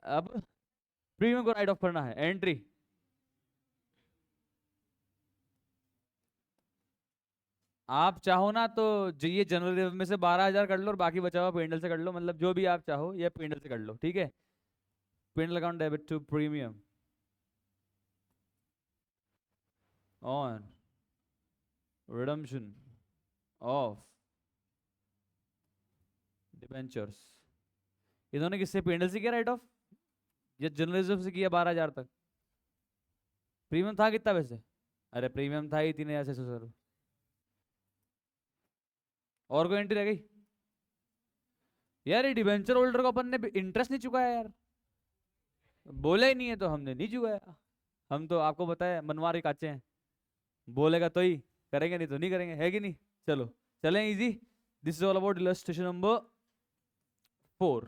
अब प्रीमियम को राइट ऑफ करना है, एंट्री। आप चाहो ना तो ये जनरल रिजर्व में से 12,000 कर लो, और बाकी बचा हुआ पेंडल से कर लो, मतलब जो भी आप चाहो, ये पेंडल से कर लो, ठीक है। पेंडल account debit to premium on redemption of debentures. इन्होंने किससे, पेंडल से किया राइट ऑफ, या जनरल रिजर्व से किया 12,000 तक? प्रीमियम था कितना वैसे? अरे प्रीमियम था ही 3,600 सर। और कोई एंट्री रह गई? यार ये डिबेंचर होल्डर को अपन ने इंटरेस्ट नहीं चुकाया यार। बोला ही नहीं है तो हमने नहीं चुकाया। हम तो आपको बताया मनवारी काचे हैं, बोलेगा तो ही करेंगे, नहीं तो नहीं करेंगे, है कि नहीं। चलो, चलें easy. This is all about illustration number 4।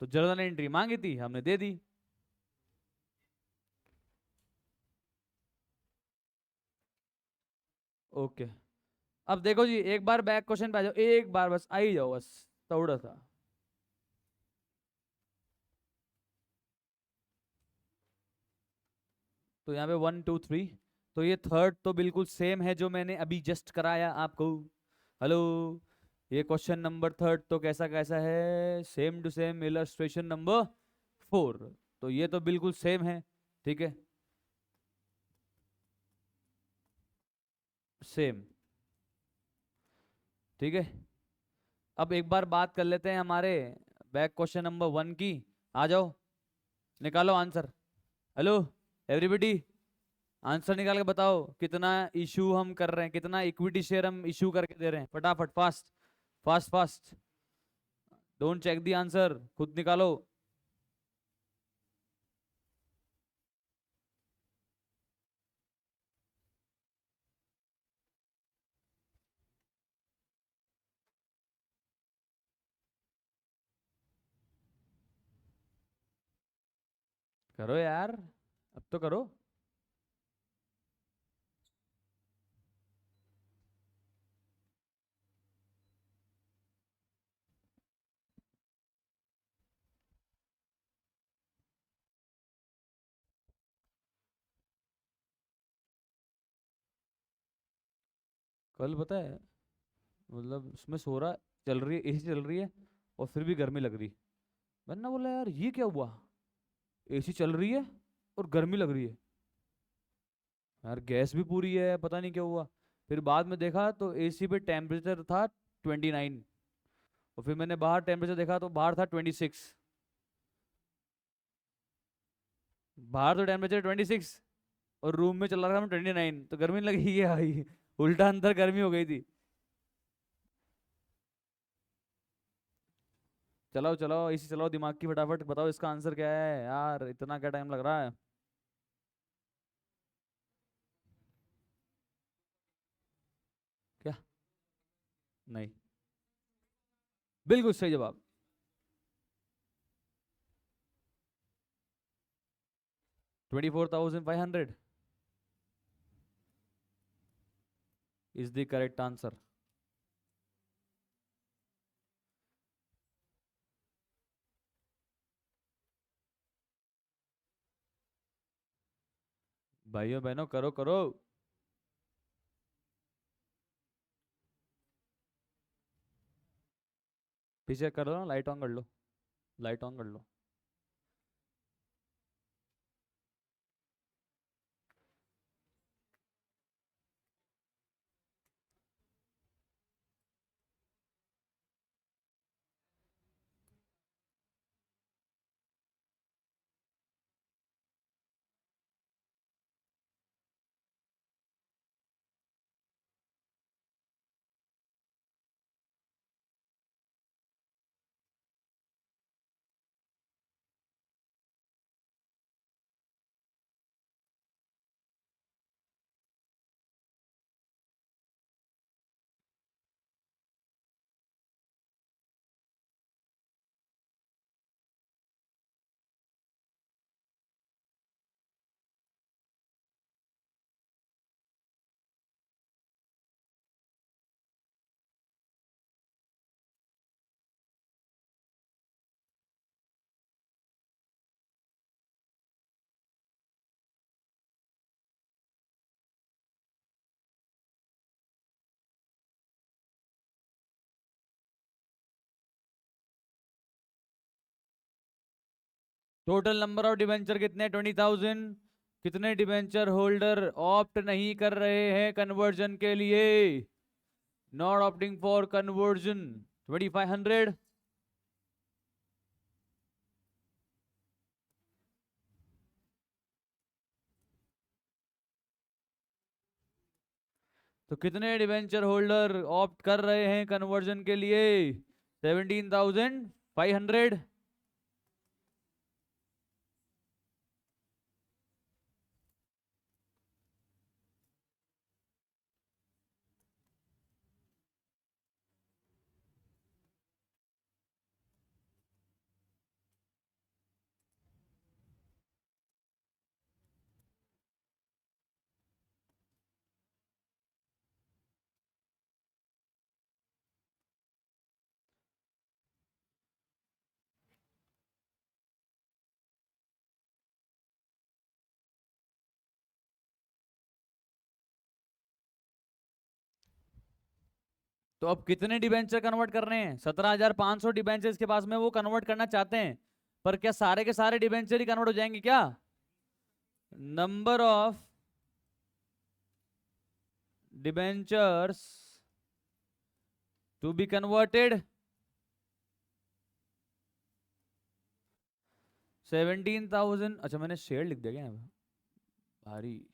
तो जर्नल एंट्री मांगी थी, हमने दे दी। ओके। अब देखो जी, एक बार बैक क्वेश्चन पे आ जाओ, एक बार बस आ ही जाओ, बस थोड़ा सा। तो यहाँ पे 1 2 3। तो ये थर्ड तो बिल्कुल सेम है जो मैंने अभी जस्ट कराया आपको। हेलो। ये क्वेश्चन नंबर थर्ड तो कैसा कैसा है, same to same illustration number 4। तो ये तो बिल्कुल सेम है, ठीक है, सेम, ठीक है। अब एक बार बात कर लेते हैं हमारे बैक क्वेश्चन नंबर 1 की। आ जाओ, निकालो आंसर। हेलो एवरीबॉडी, आंसर निकाल के बताओ कितना इशू हम कर रहे हैं, कितना इक्विटी शेयर हम इशू करके दे रहे हैं, फटाफट, fast fast fast. Don't check the answer, खुद निकालो। करो यार, अब तो करो। कल पता है, मतलब उसमें सो रहा, चल रही है, एसी चल रही है, और फिर भी गर्मी लग रही। मैंने बोला यार ये क्या हुआ, एसी चल रही है और गर्मी लग रही है, यार गैस भी पूरी है, पता नहीं क्या हुआ। फिर बाद में देखा तो एसी पे टेम्परेचर था 29, और फिर मैंने बाहर टेम्परेचर देखा तो बाहर था 26। बाहर तो टेम्परेचर 26, और रूम में चल रहा था 29, तो गर्मी लगी है भाई। उल्टा अंदर गर्मी हो गई थी। चलाओ चलाओ, इसी चलाओ दिमाग की, फटाफट बताओ इसका आंसर क्या है यार, इतना क्या टाइम लग रहा है। क्या? नहीं, बिल्कुल सही जवाब। 24,500 इज द करेक्ट आंसर। भाइयों बहनों, करो करो। पीछे कर लो ना, लाइट ऑन कर लो, लाइट ऑन कर लो। टोटल नंबर ऑफ डिबेंचर कितने? 20,000। कितने डिबेंचर होल्डर ऑप्ट नहीं कर रहे हैं कन्वर्जन के लिए? Not opting for conversion 2500। तो कितने डिबेंचर होल्डर ऑप्ट कर रहे हैं कन्वर्जन के लिए? 17,500। तो अब कितने डिबेंचर कन्वर्ट करने हैं? 17,500 डिबेंचर इसके पास में, वो कन्वर्ट करना चाहते हैं। पर क्या सारे के सारे डिबेंचर ही कन्वर्ट हो जाएंगे क्या? Number of debentures to be converted 17,000। अच्छा मैंने शेयर लिख दिया क्या यहाँ पे? भारी।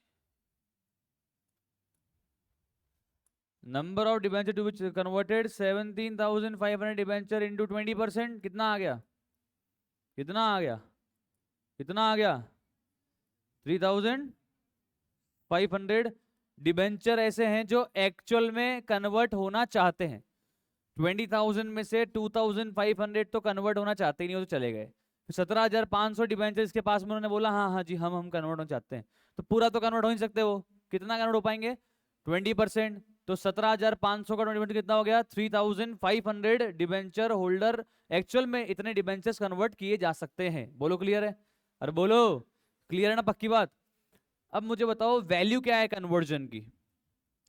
Number of debenture to be converted 17,500 debenture into 20%। कितना आ गया? कितना आ गया? कितना आ गया? 3,500 डिबेंचर ऐसे हैं जो एक्चुअल में कन्वर्ट होना चाहते हैं। 20,000 में से 2,500 तो कन्वर्ट होना चाहते ही नहीं, वो तो चले गए। 17,500 डिबेंचर इसके पास में, उन्होंने बोला हाँ हाँ जी हम कन्वर्ट होना चाहते हैं। तो पूरा तो कन्वर्ट हो नहीं सकते, वो कितना कन्वर्ट हो पाएंगे? 20%। तो 17,500 का 20% कितना हो गया? 3,500 डिबेंचर होल्डर एक्चुअल में इतने डिबेंचर्स कन्वर्ट किए जा सकते हैं। बोलो क्लियर है? अरे बोलो क्लियर है ना? पक्की बात। अब मुझे बताओ वैल्यू क्या है कन्वर्जन की?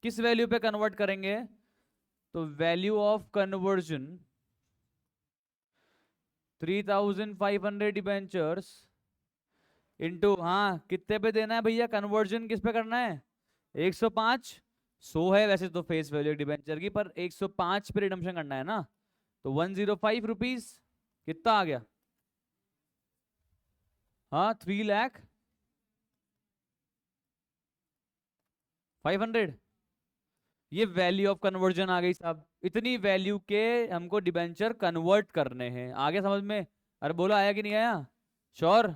किस वैल्यू पे कन्वर्ट करेंगे? तो value of conversion 3,500 debentures into, हाँ कितने पे देना है भैया? कन्वर्जन किस पे करना है? 105। 100 है वैसे तो फेस वैल्यू डिबेंचर की, पर 105 पे रिडम्पशन करना है ना। तो 105 रुपीज कितना आ गया? हाँ 3,05,000। ये वैल्यू ऑफ कन्वर्जन आ गई साहब। इतनी वैल्यू के हमको डिबेंचर कन्वर्ट करने हैं। आगे समझ में? अरे बोला आया कि नहीं आया? श्योर?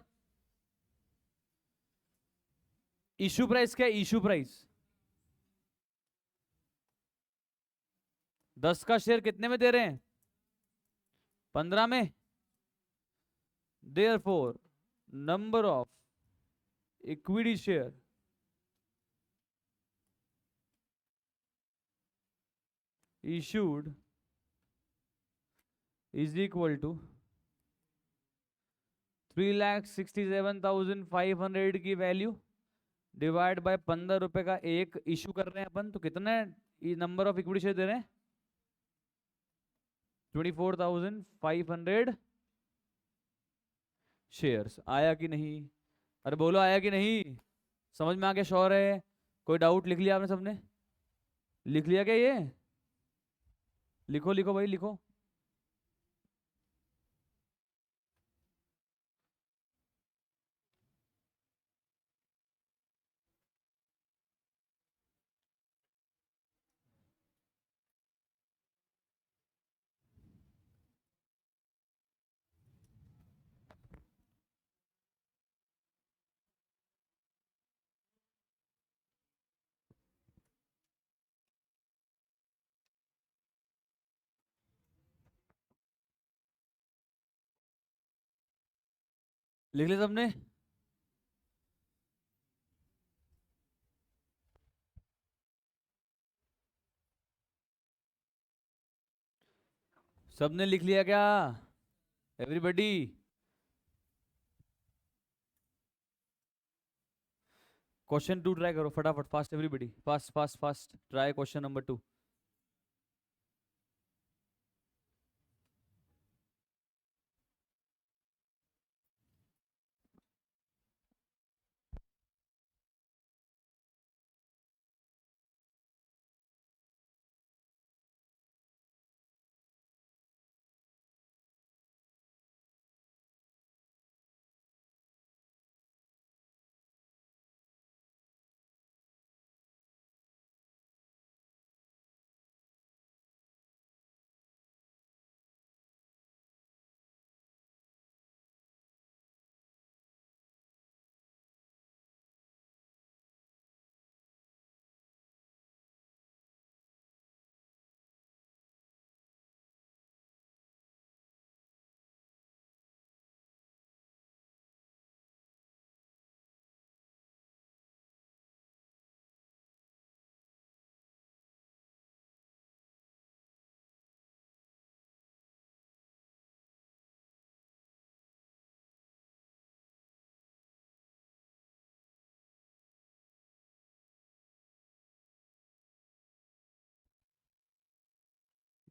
इशू प्राइस क्या है? इशू प्राइस 10 का शेयर कितने में दे रहे हैं? 15 में। Therefore number of equity share issued is equal to 3,67,500 की वैल्यू डिवाइड बाय 15 रुपए का एक इशू कर रहे हैं अपन। तो कितने नंबर ऑफ इक्विटी शेयर दे रहे हैं? 24,500 शेयर्स। आया कि नहीं? अरे बोलो आया कि नहीं? समझ में आ गया? श्योर है? कोई डाउट? लिख लिया आपने सबने? लिख लिया क्या ये? लिखो लिखो भाई लिखो। लिख लिया सबने? सबने लिख लिया क्या? एवरीबॉडी? क्वेश्चन 2 ट्राई करो फटाफट, fast everybody, fast fast fast try question number 2।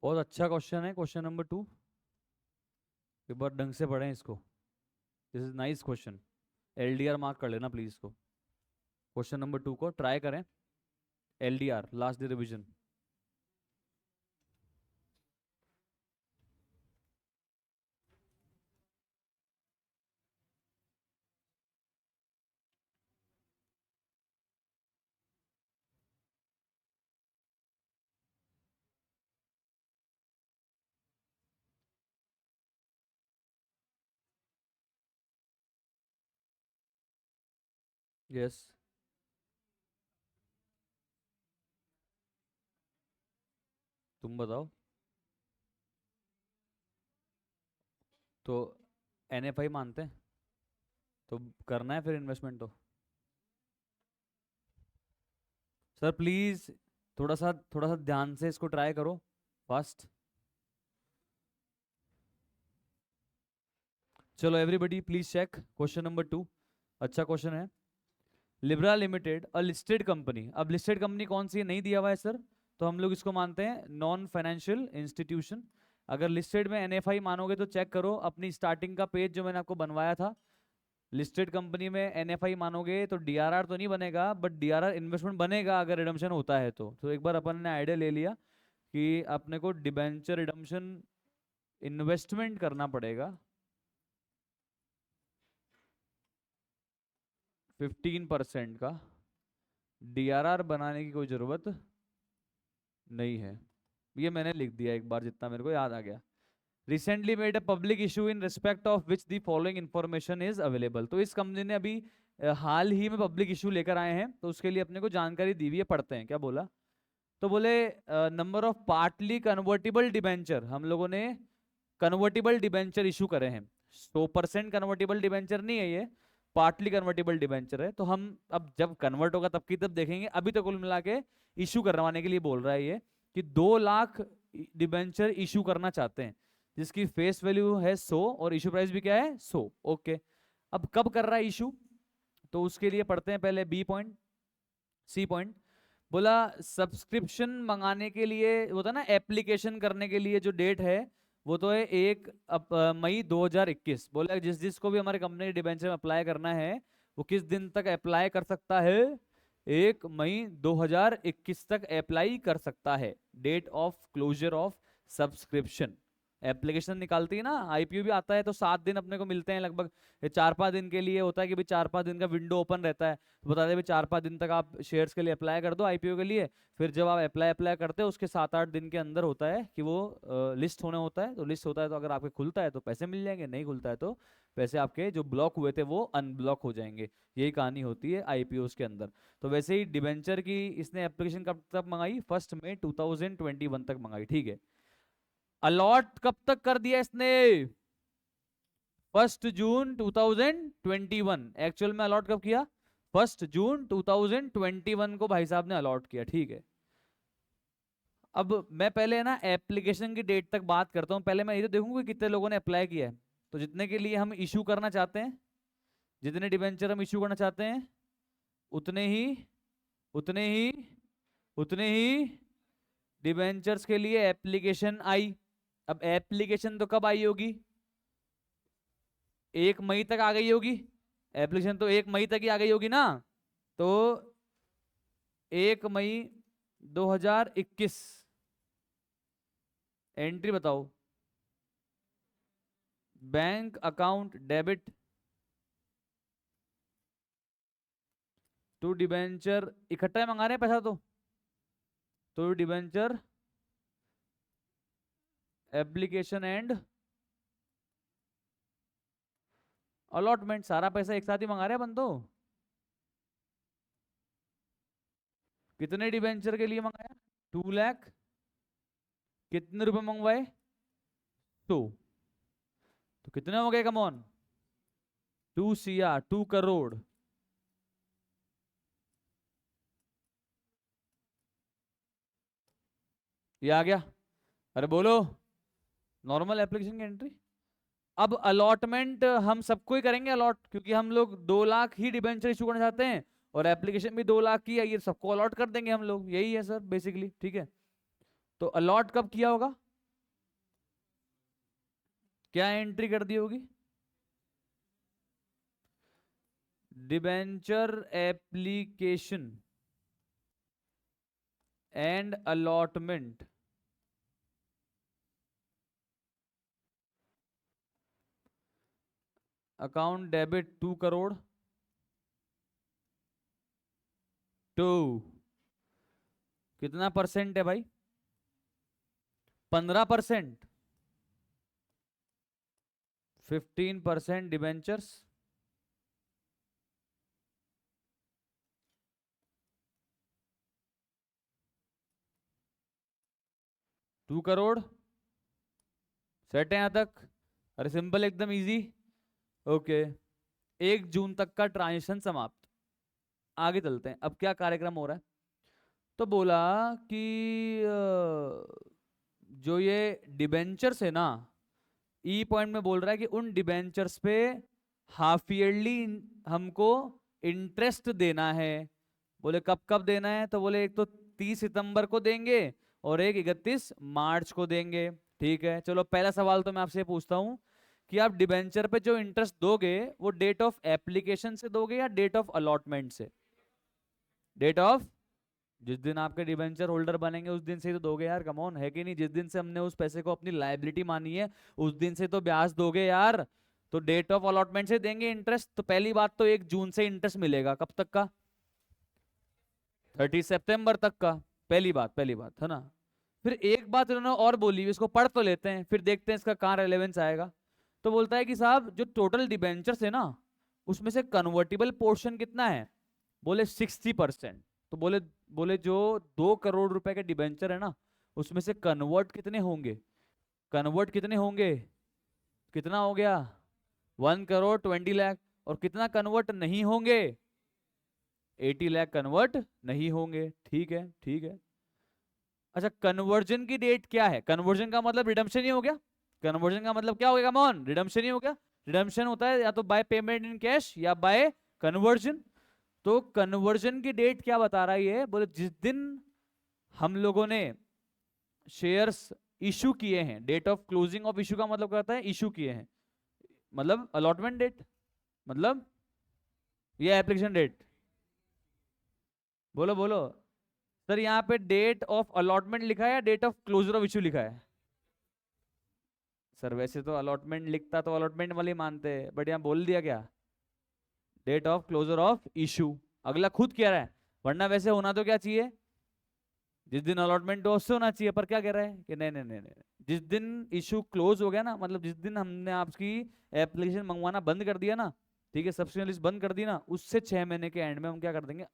बहुत अच्छा क्वेश्चन है, क्वेश्चन नंबर 2। एक बार ढंग से पढ़ें इसको। This is nice question. LDR mark कर लेना प्लीज इसको। क्वेश्चन नंबर 2 को ट्राई करें। LDR, last day revision. Yes. तुम बताओ। तो NFI मानते हैं तो करना है फिर इन्वेस्टमेंट तो। सर प्लीज थोड़ा सा ध्यान से इसको ट्राई करो फास्ट। चलो everybody please check question number 2। अच्छा क्वेश्चन है। Libra limited a listed company. अब लिस्टेड कंपनी कौन सी है नहीं दिया हुआ है सर, तो हम लोग इसको मानते हैं नॉन फाइनेंशियल इंस्टीट्यूशन। अगर लिस्टेड में NFI मानोगे तो चेक करो अपनी स्टार्टिंग का पेज जो मैंने आपको बनवाया था। लिस्टेड कंपनी में NFI मानोगे तो DRR तो नहीं बनेगा, बट DRR इन्वेस्टमेंट बनेगा अगर रिडम्पशन होता है तो एक बार अपन ने आइडिया ले लिया कि अपने को डिबेंचर रिडम्पशन इन्वेस्टमेंट करना पड़ेगा 15% का। DRR बनाने की कोई ज़रूरत नहीं है। ये मैंने लिख दिया एक बार जितना मेरे को याद आ गया। Recently made a public issue in respect of which the following information is available. तो इस कंपनी ने अभी हाल ही में पब्लिक इशू लेकर आए हैं, तो उसके लिए अपने को जानकारी दी हुई है। पढ़ते हैं क्या बोला। तो बोले number of partly convertible debenture, हम लोगों ने कन्वर्टिबल डिबेंचर इशू करे हैं। 100% कन्वर्टिबल डिबेंचर नहीं है ये, पार्टली कन्वर्टिबल डिबेंचर है। तो हम अब जब कन्वर्ट होगा तब की तब देखेंगे। अभी तो कुल मिला के इशू करवाने के लिए बोल रहा है ये कि 2 लाख डिबेंचर इशू करना चाहते हैं, जिसकी फेस वैल्यू है 100 और इशू प्राइस भी क्या है 100। ओके, अब कब कर रहा है इशू, तो उसके लिए पढ़ते हैं पहले B पॉइंट। C पॉइंट बोला सब्सक्रिप्शन मंगाने के लिए होता है ना, एप्लीकेशन करने के लिए जो डेट है वो तो है 1 मई 2021। बोला जिस जिसको भी हमारे कंपनी के डिबेंचर में अप्लाई करना है वो किस दिन तक अप्लाई कर सकता है, 1 मई 2021 तक अप्लाई कर सकता है। Date of closure of subscription. Application निकालती है ना, IPO भी आता है तो 7 दिन अपने को मिलते हैं लगभग। 4-5 दिन के लिए होता है कि भाई 4-5 दिन का विंडो ओपन रहता है, तो बता दे भाई 4-5 दिन तक आप शेयर्स के लिए अप्लाई कर दो IPO के लिए। फिर जब आप अप्लाई करते हो उसके 7-8 दिन के अंदर होता है कि वो लिस्ट होने होता है। तो लिस्ट होता है तो अगर आपके खुलता है तो पैसे मिल जाएंगे, नहीं खुलता है तो पैसे आपके जो ब्लॉक हुए थे वो अनब्लॉक हो जाएंगे। यही कहानी होती है IPOs के अंदर। तो वैसे ही डिबेंचर की इसने एप्लीकेशन कब तक मंगाई, 1 मई 2021 तक मंगाई। ठीक है, अलॉट कब तक कर दिया इसने, 1 जून 2021। एक्चुअल में अलॉट कब किया, 1 जून 2021 को भाई साहब ने अलॉट किया। ठीक है, अब मैं पहले ना एप्लीकेशन की डेट तक बात करता हूं। पहले मैं ये तो देखूंगा कि कितने लोगों ने अप्लाई किया है। तो जितने के लिए हम इशू करना चाहते हैं, जितने डिबेंचर हम इशू करना चाहते हैं उतने ही उतने ही उतने ही डिबेंचर्स के लिए एप्लीकेशन आई। अब एप्लीकेशन तो कब आई होगी, 1 मई तक आ गई होगी। एप्लीकेशन तो 1 मई तक ही आ गई होगी ना। तो 1 मई 2021 एंट्री बताओ। Bank account debit to debenture, इकट्ठा ही मंगा रहे हैं पैसा तो डिबेंचर एप्लीकेशन एंड अलॉटमेंट, सारा पैसा एक साथ ही मंगा रहे हैं अपन तो। कितने डिबेंचर के लिए मंगाया, 2 लाख। कितने रुपए मंगवाए, तो कितने हो गए, कमॉन 2 CR, 2 करोड़। ये आ गया, अरे बोलो। नॉर्मल एप्लीकेशन की एंट्री। अब अलॉटमेंट हम सबको ही करेंगे अलॉट, क्योंकि हम लोग 2 लाख ही डिबेंचर इशू करना चाहते हैं और एप्लीकेशन भी 2 लाख की है, ये सबको अलॉट कर देंगे हम लोग। यही है सर बेसिकली। ठीक है, तो अलॉट कब किया होगा, क्या एंट्री कर दी होगी? Debenture application and allotment, account debit 2 crore, 2 कितना परसेंट है भाई? 15%, 15% डिबेंचर्स, टू करोड़। सेट है यहां तक? अरे सिंपल, एकदम इजी। ओके, 1 जून तक का ट्रांजेक्शन समाप्त। आगे चलते हैं, अब क्या कार्यक्रम हो रहा है। तो बोला कि जो ये डिबेंचर्स है ना, ई पॉइंट में बोल रहा है कि उन डिबेंचर्स पे हाफ ईयरली हमको इंटरेस्ट देना है। बोले कब कब देना है? तो बोले एक तो 30 सितंबर को देंगे और एक 31 मार्च को देंगे। ठीक है, चलो पहला सवाल तो मैं आपसे पूछता हूं कि आप डिबेंचर पे जो इंटरेस्ट दोगे वो डेट ऑफ एप्लीकेशन से दोगे या डेट ऑफ अलॉटमेंट से? डेट ऑफ, जिस दिन आपके डिबेंचर होल्डर बनेंगे उस दिन से ही तो दोगे यार, कम ऑन, है कि नहीं? जिस दिन से हमने उस पैसे को अपनी लायबिलिटी मानी है उस दिन से तो ब्याज दोगे यार। तो डेट ऑफ अलॉटमेंट से देंगे इंटरेस्ट। तो पहली बात तो 1 जून से इंटरेस्ट मिलेगा, कब तक का? 30 सितंबर तक का। पहली बात है ना। फिर एक बात इन्होंने और बोली, इसको पढ़ तो लेते हैं फिर देखते हैं इसका कहाँ रेलेवेंस आएगा। तो बोलता है कि साहब जो टोटल डिबेंचर्स है ना उसमें से कन्वर्टिबल पोर्शन कितना है? बोले 60%। तो बोले बोले जो 2 करोड़ रुपए के डिबेंचर है ना उसमें से कन्वर्ट कितने होंगे? कन्वर्ट कितने होंगे? कितना हो गया? 1 करोड़ 20 लाख। और कितना कन्वर्ट नहीं होंगे? 80 लाख कन्वर्ट नहीं होंगे। ठीक है, ठीक है। अच्छा, कन्वर्जन की डेट क्या है? कन्वर्जन का मतलब रिडम्पशन ही हो गया। कन्वर्जन का मतलब क्या हो गया? कमॉन, रिडम्पशन ही हो गया। रिडम्पशन होता है या तो बाय पेमेंट इन कैश या बाय कन्वर्जन। तो कन्वर्जन की डेट क्या बता रहा है ये? बोले जिस दिन हम लोगों ने शेयर्स इशू किए हैं, date of closing of issue का मतलब क्या होता है? इशू किए हैं मतलब अलॉटमेंट डेट, मतलब ये एप्लीकेशन डेट। बोलो बोलो सर, यहाँ पे डेट ऑफ अलॉटमेंट लिखा है या date of closure of issue लिखा है? सर वैसे तो अलॉटमेंट लिखता तो अलॉटमेंट वाले मानते हैं, बट यहाँ बोल दिया क्या? Date of closure of issue. अगला खुद कह रहा है, वरना वैसे होना तो क्या चाहिए? जिस दिन अलॉटमेंट हो उससे होना चाहिए, पर क्या कह रहा है कि नहीं नहीं नहीं नहीं, जिस दिन इशू क्लोज हो गया ना, मतलब जिस दिन हमने आपकी एप्लीकेशन मंगवाना बंद कर दिया ना, ठीक है, सब्सिडी लिस्ट बंद कर दी ना, उससे 6 महीने के एंड में हम क्या कर देंगे?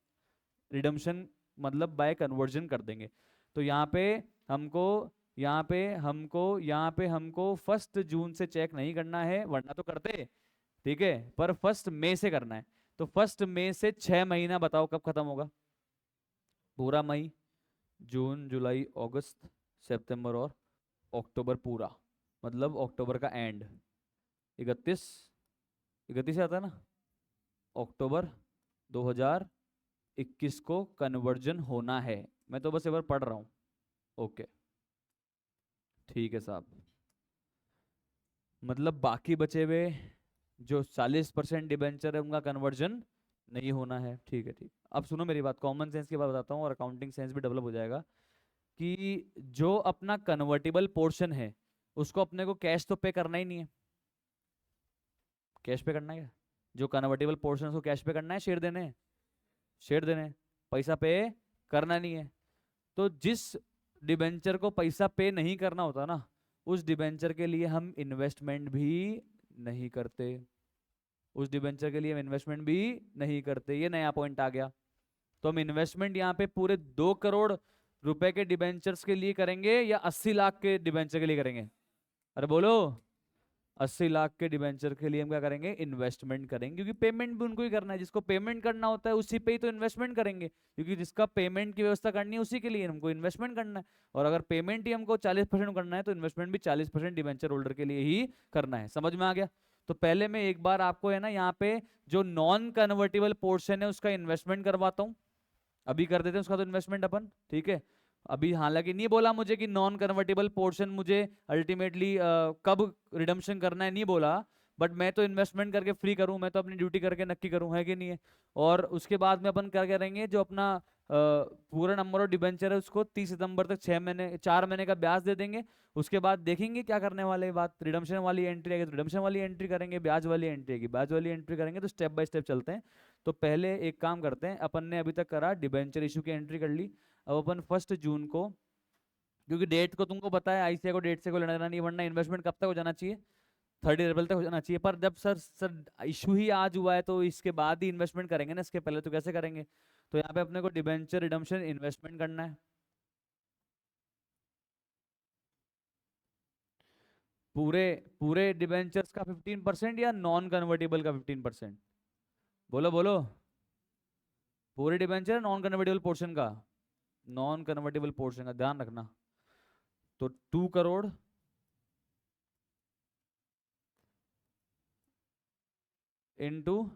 रिडम्पशन मतलब बाय कन्वर्जन कर देंगे। तो यहाँ पे हमको 1 जून से चेक नहीं करना है, वरना तो करते, ठीक है, पर 1 मई से करना है। तो 1 मई से 6 महीना बताओ कब खत्म होगा? पूरा मई, जून जुलाई अगस्त सितंबर और अक्टूबर पूरा, मतलब अक्टूबर का एंड 31, 31 आता है ना, अक्टूबर 2021 को कन्वर्जन होना है। मैं तो बस एक बार पढ़ रहा हूँ। ओके, ठीक है साहब। मतलब बाकी बचे हुए जो 40% डिबेंचर है उनका कन्वर्जन नहीं होना है। ठीक है, ठीक। अब सुनो मेरी बात, कॉमन सेंस की बात बताता हूँ और अकाउंटिंग सेंस भी डेवलप हो जाएगा। कि जो अपना कन्वर्टेबल पोर्शन है उसको अपने को कैश तो पे करना ही नहीं है। कैश पे करना है क्या? जो कन्वर्टेबल पोर्शन उसको कैश पे करना है, शेयर देने हैं? शेयर देने हैं, पैसा पे करना नहीं है। तो जिस डिबेंचर को पैसा पे नहीं करना होता ना, उस डिबेंचर के लिए हम इन्वेस्टमेंट भी नहीं करते। उस डिबेंचर के लिए हम इन्वेस्टमेंट भी नहीं करते। ये नया पॉइंट आ गया। तो हम इन्वेस्टमेंट यहाँ पे पूरे 2 करोड़ रुपए के डिबेंचर्स के लिए करेंगे या 80 लाख के डिबेंचर के लिए करेंगे? अरे बोलो, 80 लाख के डिबेंचर के लिए हम क्या करेंगे? इन्वेस्टमेंट करेंगे, क्योंकि पेमेंट भी उनको ही करना है। जिसको पेमेंट करना होता है उसी पे ही तो इन्वेस्टमेंट करेंगे, क्योंकि जिसका पेमेंट की व्यवस्था करनी है उसी के लिए हमको इन्वेस्टमेंट करना है। और अगर पेमेंट ही हमको 40% करना है तो इन्वेस्टमेंट भी 40% डिबेंचर होल्डर के लिए ही करना है। समझ में आ गया? तो पहले मैं एक बार आपको है ना यहाँ पे जो नॉन कन्वर्टेबल पोर्शन है उसका इन्वेस्टमेंट करवाता हूँ। अभी कर देते हैं उसका तो इन्वेस्टमेंट अपन, ठीक है। अभी हालांकि नहीं बोला मुझे कि नॉन कन्वर्टेबल पोर्शन मुझे अल्टीमेटली कब रिडम्पशन करना है, नहीं बोला, बट मैं तो इन्वेस्टमेंट करके फ्री करूं, मैं तो अपनी ड्यूटी करके नक्की करूं, है कि नहीं है। और उसके बाद में अपन क्या करेंगे, जो अपना पूरा नंबर ऑफ डिबेंचर है उसको 30 सितंबर तक 6 महीने 4 महीने का ब्याज दे देंगे। उसके बाद देखेंगे क्या करने वाले हैं। बात रिडम्पशन वाली एंट्री आएगी तो रिडम्पशन वाली एंट्री करेंगे, ब्याज वाली एंट्री आएगी ब्याज वाली एंट्री करेंगे। तो स्टेप बाय स्टेप चलते हैं। तो पहले एक काम करते हैं, अपन ने अभी तक करा डिबेंचर इशू की एंट्री कर ली। अब अपन 1 जून को, क्योंकि डेट को तुमको पता है आईसीआई को डेट से कोई लेना देना नहीं, वरना इन्वेस्टमेंट कब तक हो जाना चाहिए, 30 अप्रैल तक हो जाना चाहिए। पर जब सर इशू ही आज हुआ है तो इसके बाद ही इन्वेस्टमेंट करेंगे ना, इसके पहले तो कैसे करेंगे। तो यहाँ पे अपने को डिबेंचर रिडम्पशन इन्वेस्टमेंट करना है। पूरे पूरे डिबेंचर्स का 15% या नॉन कन्वर्टेबल का 15%? बोलो बोलो। पूरे डिबेंचर नॉन कन्वर्टेबल पोर्शन का, नॉन कन्वर्टेबल पोर्शन का ध्यान रखना। तो 2 crore into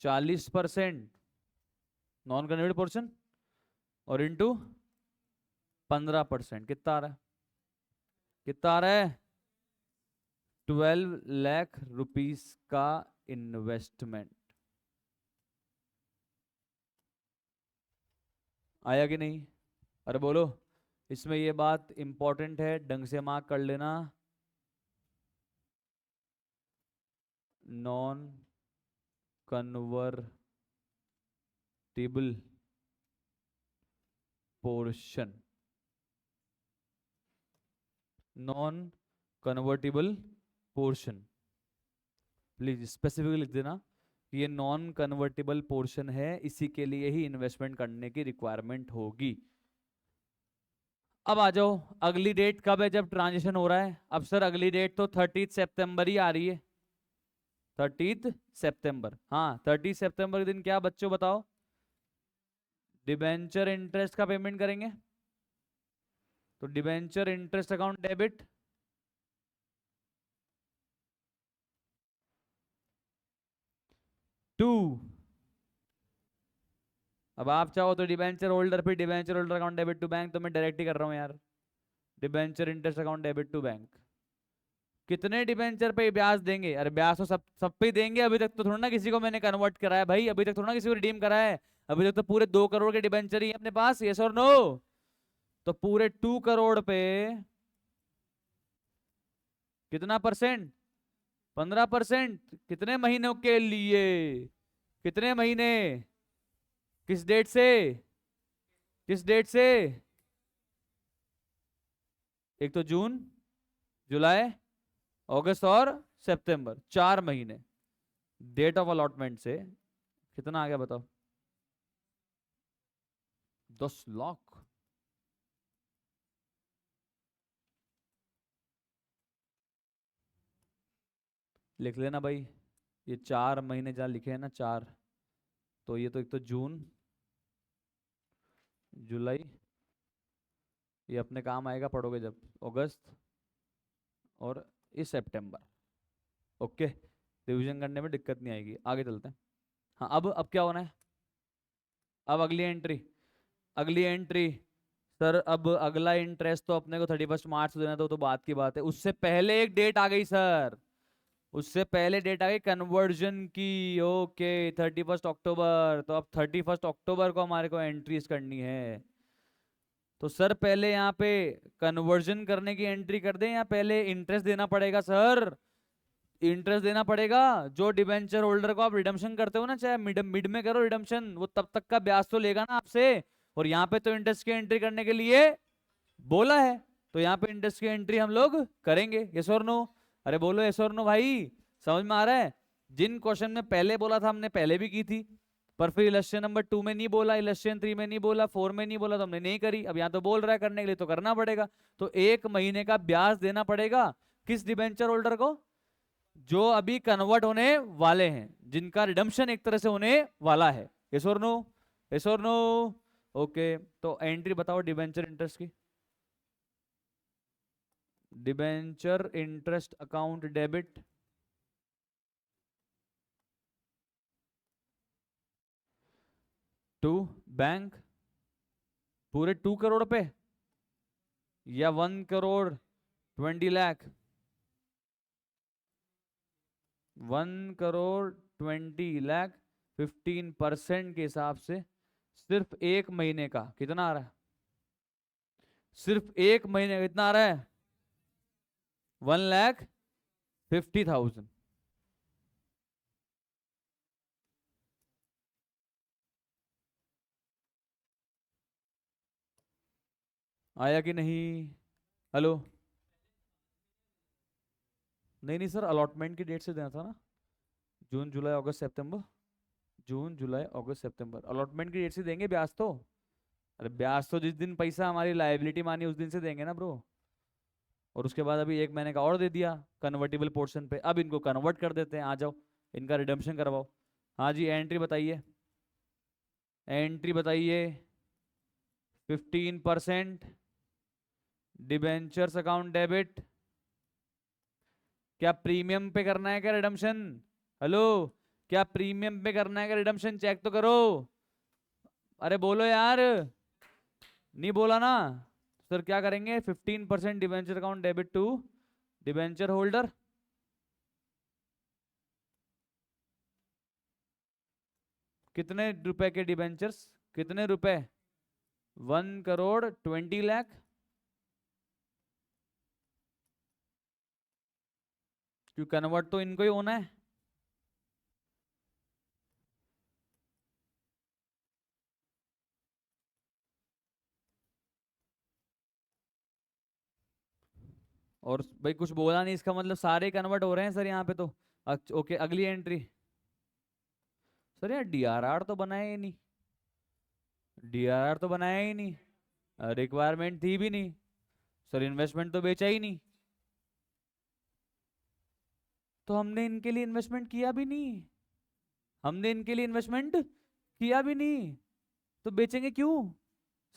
40% non convertible portion और इंटू 15%, कितना आ रहा है, कितना आ रहा है? 12 लाख रुपीस का इन्वेस्टमेंट। आया कि नहीं? अरे बोलो। इसमें ये बात इंपॉर्टेंट है, ढंग से मार्क कर लेना। Non convertible portion, non convertible portion, please specifically लिख देना कि ये नॉन कन्वर्टिबल पोर्शन है, इसी के लिए ही इन्वेस्टमेंट करने की रिक्वायरमेंट होगी। अब आ जाओ, अगली डेट कब है जब ट्रांजिशन हो रहा है? अब सर अगली डेट तो 30 सितंबर ही आ रही है। 30 सितंबर, हाँ 30 सितंबर के दिन क्या बच्चों बताओ, डिबेंचर इंटरेस्ट का पेमेंट करेंगे। तो debenture interest account debit, to, अब आप चाहो तो डिबेंचर होल्डर पे debenture holder account debit to bank, तो मैं डायरेक्ट ही कर रहा हूँ यार, debenture interest account debit to bank. कितने डिबेंचर पे ब्याज देंगे? अरे ब्याज तो सब सब पे ही देंगे, अभी तक तो थोड़ा ना किसी को मैंने कन्वर्ट करा है भाई, अभी तक थोड़ा ना किसी को रिडीम करा है, अभी तक तो पूरे 2 करोड़ के डिबेंचर ही है अपने पास, यस और नो? तो पूरे 2 करोड़ पे कितना परसेंट? 15%। कितने महीनों के लिए? कितने महीने? किस डेट से? किस डेट से? एक तो जून, जुलाई, अगस्त और सितंबर, 4 महीने। डेट ऑफ अलॉटमेंट से कितना आ गया बताओ? 10 लाख। लिख लेना भाई, ये 4 महीने जहाँ लिखे हैं ना 4, तो ये तो एक तो जून, जुलाई, ये अपने काम आएगा पढ़ोगे जब, अगस्त और इस सितंबर। ओके, रिवीजन करने में दिक्कत नहीं आएगी, आगे चलते हैं। हाँ अब क्या होना है? अब अगली एंट्री, अगली एंट्री, सर अब अगला इंटरेस्ट तो अपने को 31 मार्च को देना, तो बात की बात है, उससे पहले एक डेट आ गई सर, उससे पहले डेट आ गई कन्वर्जन की। ओके, 31 अक्टूबर, तो अब 31 अक्टूबर को हमारे को एंट्रीज करनी है। तो सर पहले यहाँ पे कन्वर्जन करने की एंट्री कर दें या पहले इंटरेस्ट देना पड़ेगा? सर इंटरेस्ट देना पड़ेगा। जो डिबेंचर होल्डर को आप रिडम्पशन करते हो ना, चाहे मिड मिड में करो रिडम्पशन, वो तब तक का ब्याज तो लेगा ना आपसे। और यहाँ पे तो इंटरेस्ट की एंट्री करने के लिए बोला है, तो यहाँ पे इंटरेस्ट की एंट्री हम लोग करेंगे, यस और नो? अरे बोलो यस और नो भाई, समझ में आ रहा है? जिन क्वेश्चन में पहले बोला था हमने पहले भी की थी, पर फिर इलेक्शन नंबर 2 में नहीं बोला, इलेक्शन 3 में नहीं बोला, 4 में नहीं बोला, तो हमने नहीं करी। अब यहाँ तो बोल रहा है करने के लिए, तो करना पड़ेगा। तो 1 महीने का ब्याज देना पड़ेगा किस डिबेंचर होल्डर को? जो अभी कन्वर्ट होने वाले हैं, जिनका रिडम्पशन एक तरह से होने वाला है, यस और नो? यस और नो? ओके, तो एंट्री बताओ डिबेंचर इंटरेस्ट की। Debenture interest account debit to bank, पूरे 2 करोड़ पे या 1 करोड़ 20 लाख? 1 करोड़ 20 लाख 15% के हिसाब से सिर्फ एक महीने का कितना आ रहा है? सिर्फ एक महीने का कितना आ रहा है? 1,50,000। आया कि नहीं? हेलो? नहीं नहीं सर, अलॉटमेंट की डेट से देना था ना। जून जुलाई अगस्त सितंबर। जून जुलाई अगस्त सितंबर अलॉटमेंट की डेट से देंगे ब्याज तो। अरे ब्याज तो जिस दिन पैसा हमारी लायबिलिटी मानी उस दिन से देंगे ना ब्रो। और उसके बाद अभी एक महीने का और दे दिया कन्वर्टेबल पोर्शन पे, अब इनको कन्वर्ट कर देते हैं, आ जाओ इनका रिडम्पशन करवाओ। हाँ जी, एंट्री बताइए, एंट्री बताइए। 15% डिबेंचर्स अकाउंट डेबिट। क्या प्रीमियम पे करना है क्या रिडम्पशन? हेलो? क्या प्रीमियम पे करना है क्या रिडम्पशन? चेक तो करो। अरे बोलो यार, नहीं बोला ना? सर क्या करेंगे? 15% debenture account debit to debenture holder. कितने रुपए के डिबेंचर्स? कितने रुपए? 1 करोड़ 20 लाख। क्यों, कन्वर्ट तो इनको ही होना है। और भाई कुछ बोला नहीं, इसका मतलब सारे कन्वर्ट हो रहे हैं सर यहाँ पे तो। ओके, अगली एंट्री। सर यार डीआरआर तो बनाया ही नहीं, डीआरआर तो बनाया ही नहीं, रिक्वायरमेंट थी भी नहीं। सर इन्वेस्टमेंट तो बेचा ही नहीं, तो हमने इनके लिए इन्वेस्टमेंट किया भी नहीं। हमने इनके लिए इन्वेस्टमेंट किया भी नहीं, तो बेचेंगे क्यों?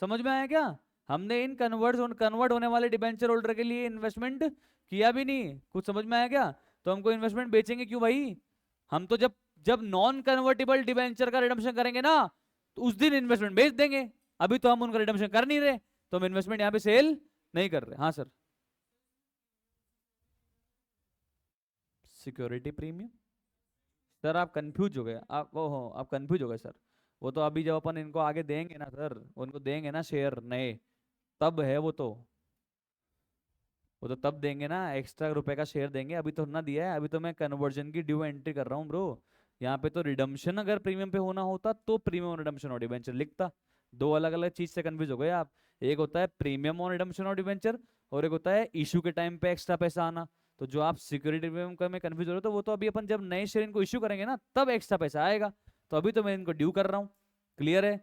समझ में आया क्या? हमने इन कन्वर्ट होने वाले डिबेंचर होल्डर के लिए इन्वेस्टमेंट किया भी नहीं, कुछ समझ में आया क्या? तो हमको इन्वेस्टमेंट बेचेंगे क्यों भाई? हम तो जब जब नॉन कन्वर्टेबल डिबेंचर का रिडम्पशन करेंगे ना, तो उस दिन इन्वेस्टमेंट बेच देंगे। अभी तो हम उनका रिडम्पशन कर नहीं रहे, तो हम इन्वेस्टमेंट यहाँ पे सेल नहीं कर रहे। हाँ सर। Security premium? सर आप कंफ्यूज हो गए, आप वो हो, आप कंफ्यूज हो गए सर। वो तो अभी जब अपन इनको आगे देंगे ना सर, उनको देंगे ना शेयर नए, तब है वो तो। वो तो तब देंगे ना, एक्स्ट्रा रुपए का शेयर देंगे, अभी तो ना दिया है। अभी तो मैं कन्वर्जन की ड्यू एंट्री कर रहा हूँ ब्रो। यहाँ पे तो रिडम्पशन अगर प्रीमियम पे होना होता तो प्रीमियम और रिडम्पशन और डिबेंचर लिखता। दो अलग अलग चीज से कंफ्यूज हो गए आप। एक होता है प्रीमियम और रिडम्पशन और डिबेंचर, और एक होता है इशू के टाइम पे एक्स्ट्रा पैसा आना। तो जो आप सिक्योरिटी प्रीमियम का में कंफ्यूज हो रहे हो, तो वो तो अभी अपन जब नए शेयर इनको इशू करेंगे ना, तब एक्स्ट्रा पैसा आएगा। तो अभी तो मैं इनको ड्यू कर रहा हूँ। क्लियर है?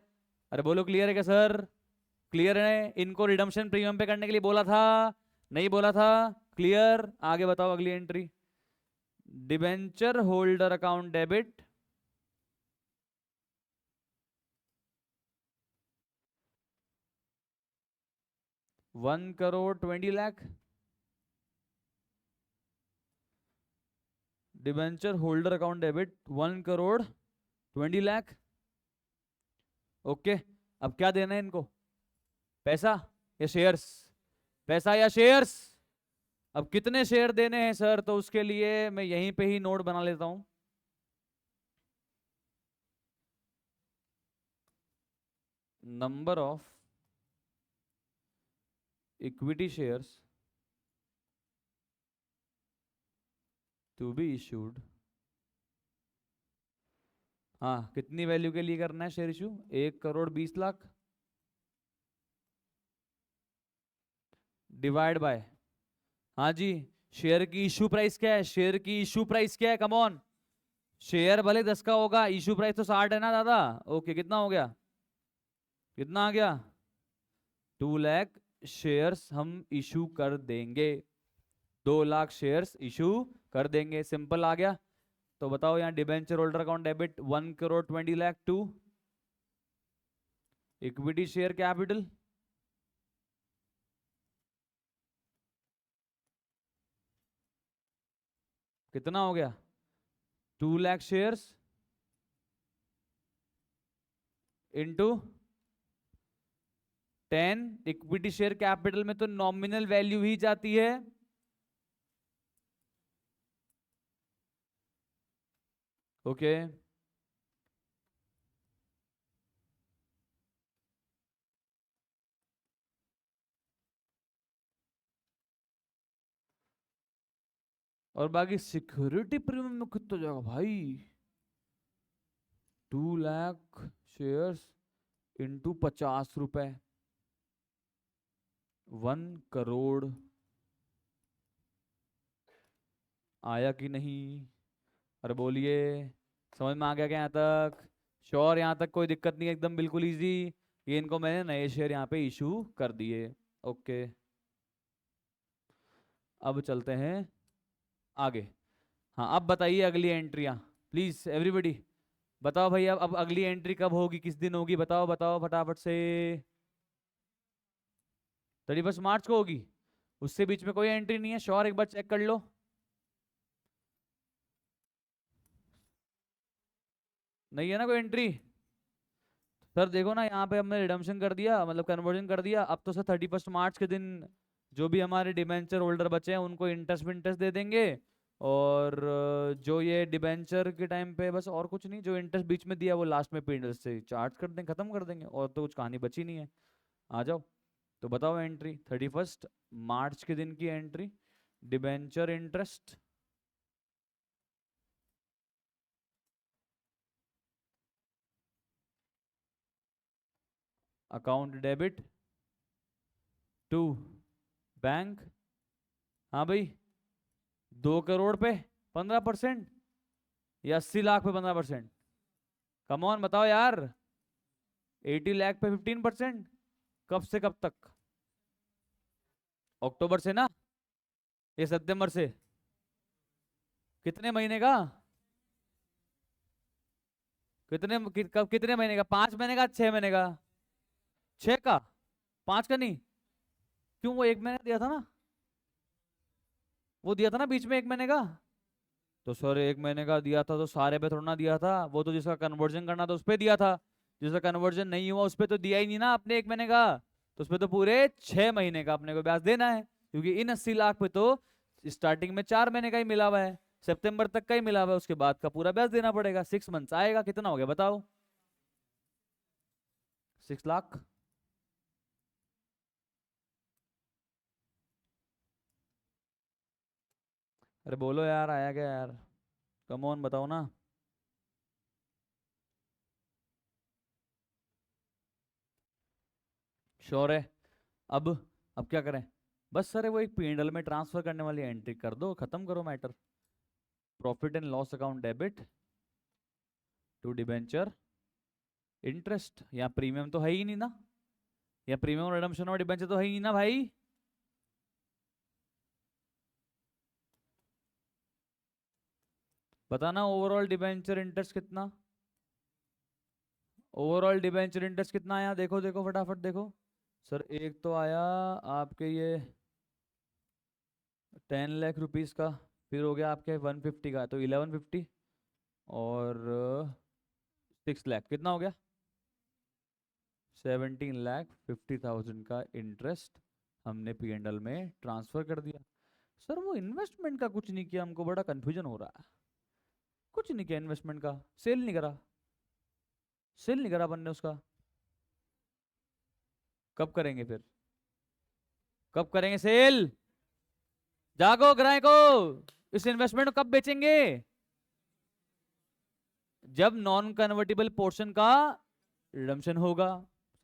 अरे बोलो क्लियर है क्या सर? क्लियर है? इनको रिडम्पशन प्रीमियम पे करने के लिए बोला था, नहीं बोला था? क्लियर? आगे बताओ अगली entry. Debenture holder account debit 1 crore 20 lakh. Debenture holder account debit 1 crore 20 lakh. Okay, अब क्या देना है इनको? पैसा या शेयर्स? पैसा या शेयर्स? अब कितने शेयर देने हैं सर? तो उसके लिए मैं यहीं पे ही नोट बना लेता हूं। Number of equity shares to be issued. हाँ, कितनी वैल्यू के लिए करना है share issue? 1 crore 20 lakh divide by, हाँ जी, शेयर की इशू प्राइस क्या है? शेयर की इशू प्राइस क्या है? Come on. शेयर भले 10 का होगा, इशू प्राइस तो 60 है ना दादा। ओके, कितना हो गया? कितना आ गया? 2 लाख शेयर्स हम इशू कर देंगे। 2 लाख शेयर्स इशू कर देंगे, सिंपल आ गया। तो बताओ यहाँ debenture holder account debit 1 crore 20 lakh to equity share capital. कितना हो गया? 2 lakh shares into 10 equity share capital में तो नॉमिनल वैल्यू ही जाती है। ओके और बाकी सिक्योरिटी प्रीमियम में कितना जाएगा भाई? 2 लाख शेयर्स इंटू 50 रुपए, 1 करोड़ आया कि नहीं? अरे बोलिए, समझ में आ गया क्या यहाँ तक? श्योर, यहाँ तक कोई दिक्कत नहीं है, एकदम बिल्कुल इजी। ये इनको मैंने नए शेयर यहाँ पे इशू कर दिए। ओके अब चलते हैं आगे। हाँ अब बताइए अगली एंट्रियाँ, प्लीज एवरीबडी बताओ भाई। अब अगली एंट्री कब होगी, किस दिन होगी? बताओ बताओ फटाफट से। 31 मार्च को होगी? उससे बीच में कोई एंट्री नहीं है? श्योर, एक बार चेक कर लो। नहीं है ना कोई एंट्री? सर देखो ना, यहाँ पे हमने रिडम्पशन कर दिया, मतलब कन्वर्जन कर दिया। अब तो सर 31 मार्च के दिन जो भी हमारे डिबेंचर होल्डर बचे हैं उनको इंटरेस्ट विंटरेस्ट दे देंगे। और जो ये डिबेंचर के टाइम पे बस और कुछ नहीं, जो इंटरेस्ट बीच में दिया वो लास्ट में पीरियड से चार्ज कर देंगे, खत्म कर देंगे, और तो कुछ कहानी बची नहीं है। आ जाओ तो बताओ एंट्री 31 मार्च के दिन की entry, debenture interest. Account debit to bank. हाँ भाई, 2 करोड़ पे 15% या 80 लाख पे 15%? कम ऑन बताओ यार। 80 लाख पे 15%? कब से कब तक? अक्टूबर से ना, ये सितंबर से? कितने महीने का? कब कितने महीने का? 5 महीने का, 6 महीने का? 6 का? 5 का नहीं? क्यों, वो 1 महीने दिया था ना, वो दिया था ना बीच में 1 महीने का। तो सर 1 महीने का दिया था तो सारे पे थोड़ा ना दिया था, वो तो जिसका कन्वर्जन करना था उस पे दिया था। जिसका कन्वर्जन नहीं हुआ उस पे तो दिया ही नहीं ना आपने 1 महीने का। तो उस पे तो पूरे 6 महीने का अपने को ब्याज देना है, क्योंकि इन 80 लाख पे तो स्टार्टिंग में 4 महीने का ही मिला हुआ है, सितंबर तक का ही मिला हुआ है, उसके बाद का पूरा ब्याज देना पड़ेगा। 6 मंथ्स आएगा, कितना हो गया बताओ? 6 लाख। अरे बोलो यार, आया क्या यार? कम ऑन बताओ ना। श्योर है? अब अब क्या करें? बस सर वो एक पीएनएल में ट्रांसफर करने वाली एंट्री कर दो, खत्म करो matter. Profit and loss account debit to debenture interest. या प्रीमियम तो है ही नहीं ना, या प्रीमियम रिडम्पशन और डिबेंचर तो है ही नहीं ना भाई। बताना ओवरऑल डिबेंचर इंटरेस्ट कितना? ओवरऑल डिबेंचर इंटरेस्ट कितना आया? देखो देखो फटाफट देखो। सर एक तो आया आपके ये 10 लाख रुपीस का, फिर हो गया आपके 150 का, तो 1150, और 6 लाख, कितना हो गया? 17,50,000 का इंटरेस्ट हमने पीएनएल में ट्रांसफर कर दिया। सर वो इन्वेस्टमेंट का कुछ नहीं किया, हमको बड़ा कंफ्यूजन हो रहा है। कुछ नहीं किया इन्वेस्टमेंट का, सेल नहीं करा, सेल नहीं करा अपन ने उसका। कब करेंगे फिर? कब करेंगे सेल? जागो ग्राहको, इस इन्वेस्टमेंट को कब बेचेंगे? जब नॉन कन्वर्टेबल पोर्शन का रिडम्पशन होगा।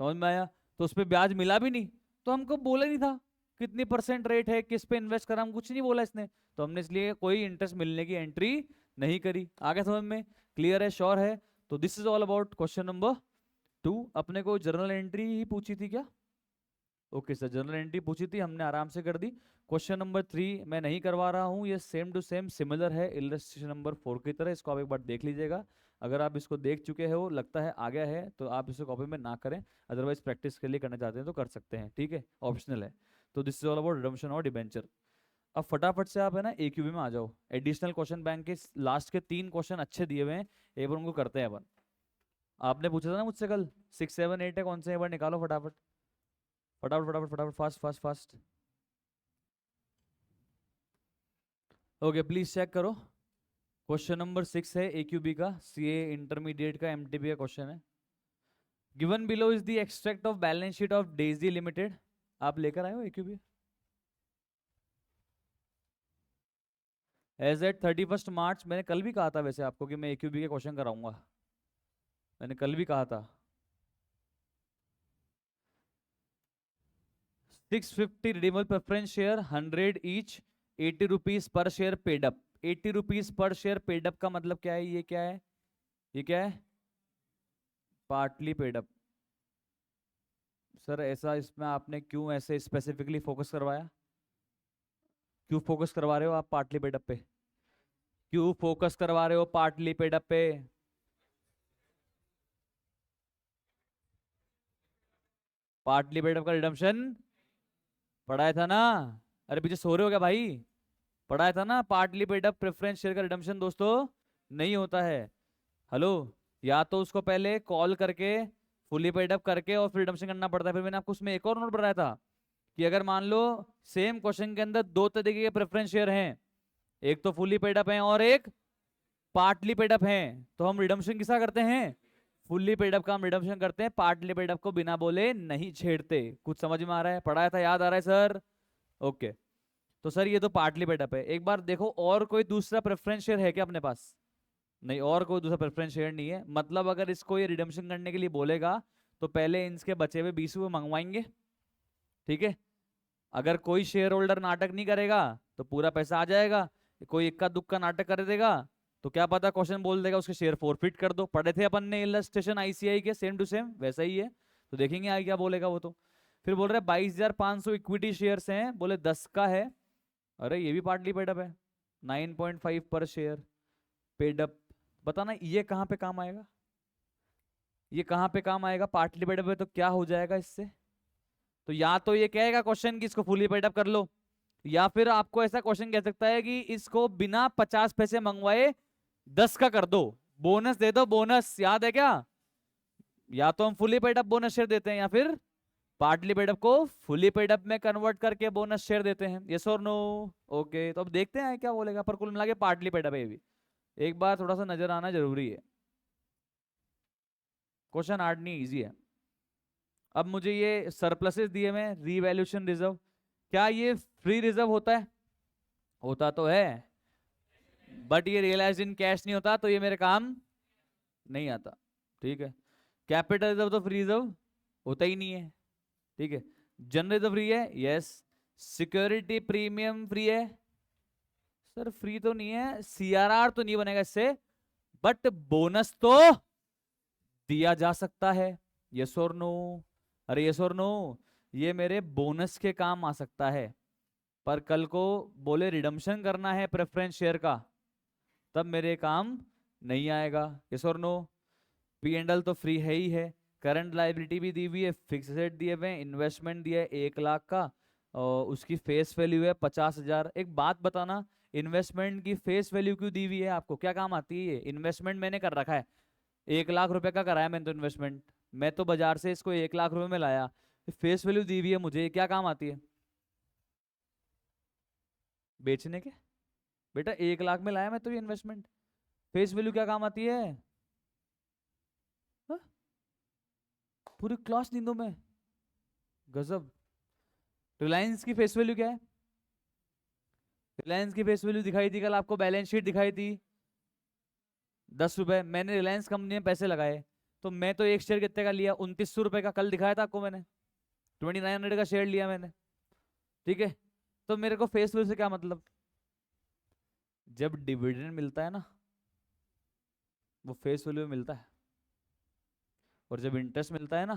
समझ में आया? तो उस पर ब्याज मिला भी नहीं, तो हमको बोला नहीं था कितनी परसेंट रेट है, किस पे इन्वेस्ट करा, हम कुछ नहीं बोला इसने, तो हमने इसलिए कोई इंटरेस्ट मिलने की एंट्री नहीं करी। आगे समझ में? क्लियर है? श्योर है? तो this is all about question number 2। अपने को जर्नल एंट्री ही पूछी थी क्या? ओके सर, जनरल एंट्री पूछी थी, हमने आराम से कर दी। क्वेश्चन नंबर 3 मैं नहीं करवा रहा हूँ, ये सेम टू सेम सिमिलर है इलस्ट्रेशन नंबर 4 की तरह, इसको आप एक बार देख लीजिएगा। अगर आप इसको देख चुके हो, लगता है आ गया है, तो आप इसे कॉपी में ना करें, अदरवाइज प्रैक्टिस के लिए करना चाहते हैं तो कर सकते हैं, ठीक है, ऑप्शनल है। तो this is all about redemption और डिबेंचर। अब फटाफट से आप है ना AQB में आ जाओ। एडिशनल क्वेश्चन बैंक के लास्ट के 3 क्वेश्चन अच्छे दिए हुए हैं, एक बार उनको करते हैं अपन। आपने पूछा था ना मुझसे कल, 6 7 8 है, कौन से, एक बार निकालो फटाफट। फटाफट फटाफट फटाफट, fast fast fast. Okay, please check करो। क्वेश्चन नंबर 6 है AQB का, CA इंटरमीडिएट का, MTB का क्वेश्चन है। Given below is the extract of balance sheet of Daisy limited. आप लेकर आए हो AQB? एज एट 31 मार्च, मैंने कल भी कहा था वैसे आपको कि मैं AQB के क्वेश्चन कराऊंगा, मैंने कल भी कहा था। 650 redeemable preference share, 100 each, 80 rupees per share paid up. 80 rupees per share paid up का मतलब क्या है? ये क्या है? ये क्या है? Partly paid up. सर ऐसा इसमें आपने क्यों ऐसे स्पेसिफिकली फोकस करवाया? क्यों फोकस करवा रहे हो आप पार्टली पेड अप पे? क्यों फोकस करवा रहे हो पार्टली पेड अप पे? पार्टली पेड अप का रिडम्पशन पढ़ाया था ना। अरे पीछे सो रहे हो क्या भाई? पढ़ाया था ना, partly paid up preference share का रिडम्पशन दोस्तों नहीं होता है। हेलो, या तो उसको पहले कॉल करके फुली पेड अप करके और फिर रिडम्पशन करना पड़ता है। फिर मैंने आपको उसमें एक और नोट बताया था कि अगर मान लो सेम क्वेश्चन के अंदर दो तरीके के प्रेफरेंस शेयर हैं, एक तो फुली पेड अप है और एक पार्टली पेड अप है, तो हम रिडम्पशन किसा करते हैं? फुल्ली पेड अप का हम रिडम्पशन करते हैं, पार्टली पेड अप को बिना बोले नहीं छेड़ते। कुछ समझ में आ रहा है? पढ़ाया था, याद आ रहा है सर? ओके, तो सर ये तो पार्टली पेड अप है। एक बार देखो और कोई दूसरा प्रेफरेंस शेयर है क्या अपने पास? नहीं, और कोई दूसरा प्रेफरेंस शेयर नहीं है। मतलब अगर इसको ये रिडम्पशन करने के लिए बोलेगा तो पहले इनके बचे हुए 20 रुपये मंगवाएंगे, ठीक है। अगर कोई शेयर होल्डर नाटक नहीं करेगा तो पूरा पैसा आ जाएगा। कोई इक्का दुक्का नाटक कर देगा तो क्या पता क्वेश्चन बोल देगा उसके शेयर फोरफिट कर दो। पढ़े थे अपन ने इलस्ट्रेशन ICI के, सेम टू सेम वैसा ही है। तो देखेंगे आगे क्या बोलेगा वो। तो फिर बोल रहे हैं 22,500 इक्विटी शेयर्स हैं, बोले 10 का है। अरे ये भी पार्टली पेड अप है, 9.5 पर शेयर पेड अप। बताना ये कहाँ पे काम आएगा? ये कहाँ पे काम आएगा? पार्टली पेड अप है तो क्या हो जाएगा इससे? तो या तो ये कहेगा क्वेश्चन कि इसको फुली पेड अप कर लो, या फिर आपको ऐसा क्वेश्चन कह सकता है कि इसको बिना 50 पैसे मंगवाए 10 का कर दो, बोनस दे दो। बोनस याद है क्या? या तो हम fully paid up bonus share देते हैं या फिर पार्टली पेड अप को फुली पेड अप में कन्वर्ट करके बोनस शेयर देते हैं। यस और नो? ओके, तो अब देखते हैं क्या बोलेगा। पर कुल मिला के पार्टली पेड अप है ये भी। एक बार थोड़ा सा नजर आना जरूरी है, क्वेश्चन हार्ड नहीं, इजी है। अब मुझे ये सरप्लसेस दिए हुए, रीवैल्यूएशन रिजर्व, क्या ये फ्री रिजर्व होता है? होता तो है, बट ये रियलाइज इन कैश नहीं होता, तो ये मेरे काम नहीं आता, ठीक है। कैपिटल रिजर्व तो फ्री रिजर्व होता ही नहीं है, ठीक है। जनरल रिजर्व फ्री है, यस। सिक्योरिटी प्रीमियम फ्री है, सर फ्री तो नहीं है। CRR तो नहीं बनेगा इससे, बट बोनस तो दिया जा सकता है। यस और नो? अरे यस और नो? ये मेरे बोनस के काम आ सकता है, पर कल को बोले रिडम्पशन करना है प्रेफरेंस शेयर का, तब मेरे काम नहीं आएगा। यस और नो? P&L तो फ्री है ही है। करंट लाइबिलिटी भी दी हुई है, फिक्स रेट दिए हुए हैं, इन्वेस्टमेंट दिया है 1 लाख का, और उसकी फेस वैल्यू है 50,000। एक बात बताना, इन्वेस्टमेंट की फेस वैल्यू क्यों दी हुई है? आपको क्या काम आती है ये? इन्वेस्टमेंट मैंने कर रखा है, 1 लाख रुपए का कराया मैंने तो इन्वेस्टमेंट। मैं तो बाजार से इसको 1 लाख रुपए में लाया, फेस वैल्यू दी हुई है मुझे, क्या काम आती है? बेचने के? बेटा 1 लाख में लाया मैं तो ये इन्वेस्टमेंट, फेस वैल्यू क्या काम आती है? हाँ? पूरी क्लास नींदों में, गजब। रिलायंस की फेस वैल्यू क्या है? रिलायंस की फेस वैल्यू दिखाई थी कल आपको, बैलेंस शीट दिखाई थी 10 रुपए। मैंने रिलायंस कंपनी में पैसे लगाए, तो मैं तो एक शेयर कितने का लिया? 2900 रुपए का, कल दिखाया था आपको मैंने, 2900 का शेयर लिया मैंने, ठीक है। तो मेरे को फेस वैल्यू से क्या मतलब? जब डिविडेंड मिलता है ना, वो फेस वैल्यू में मिलता है, और जब इंटरेस्ट मिलता है ना,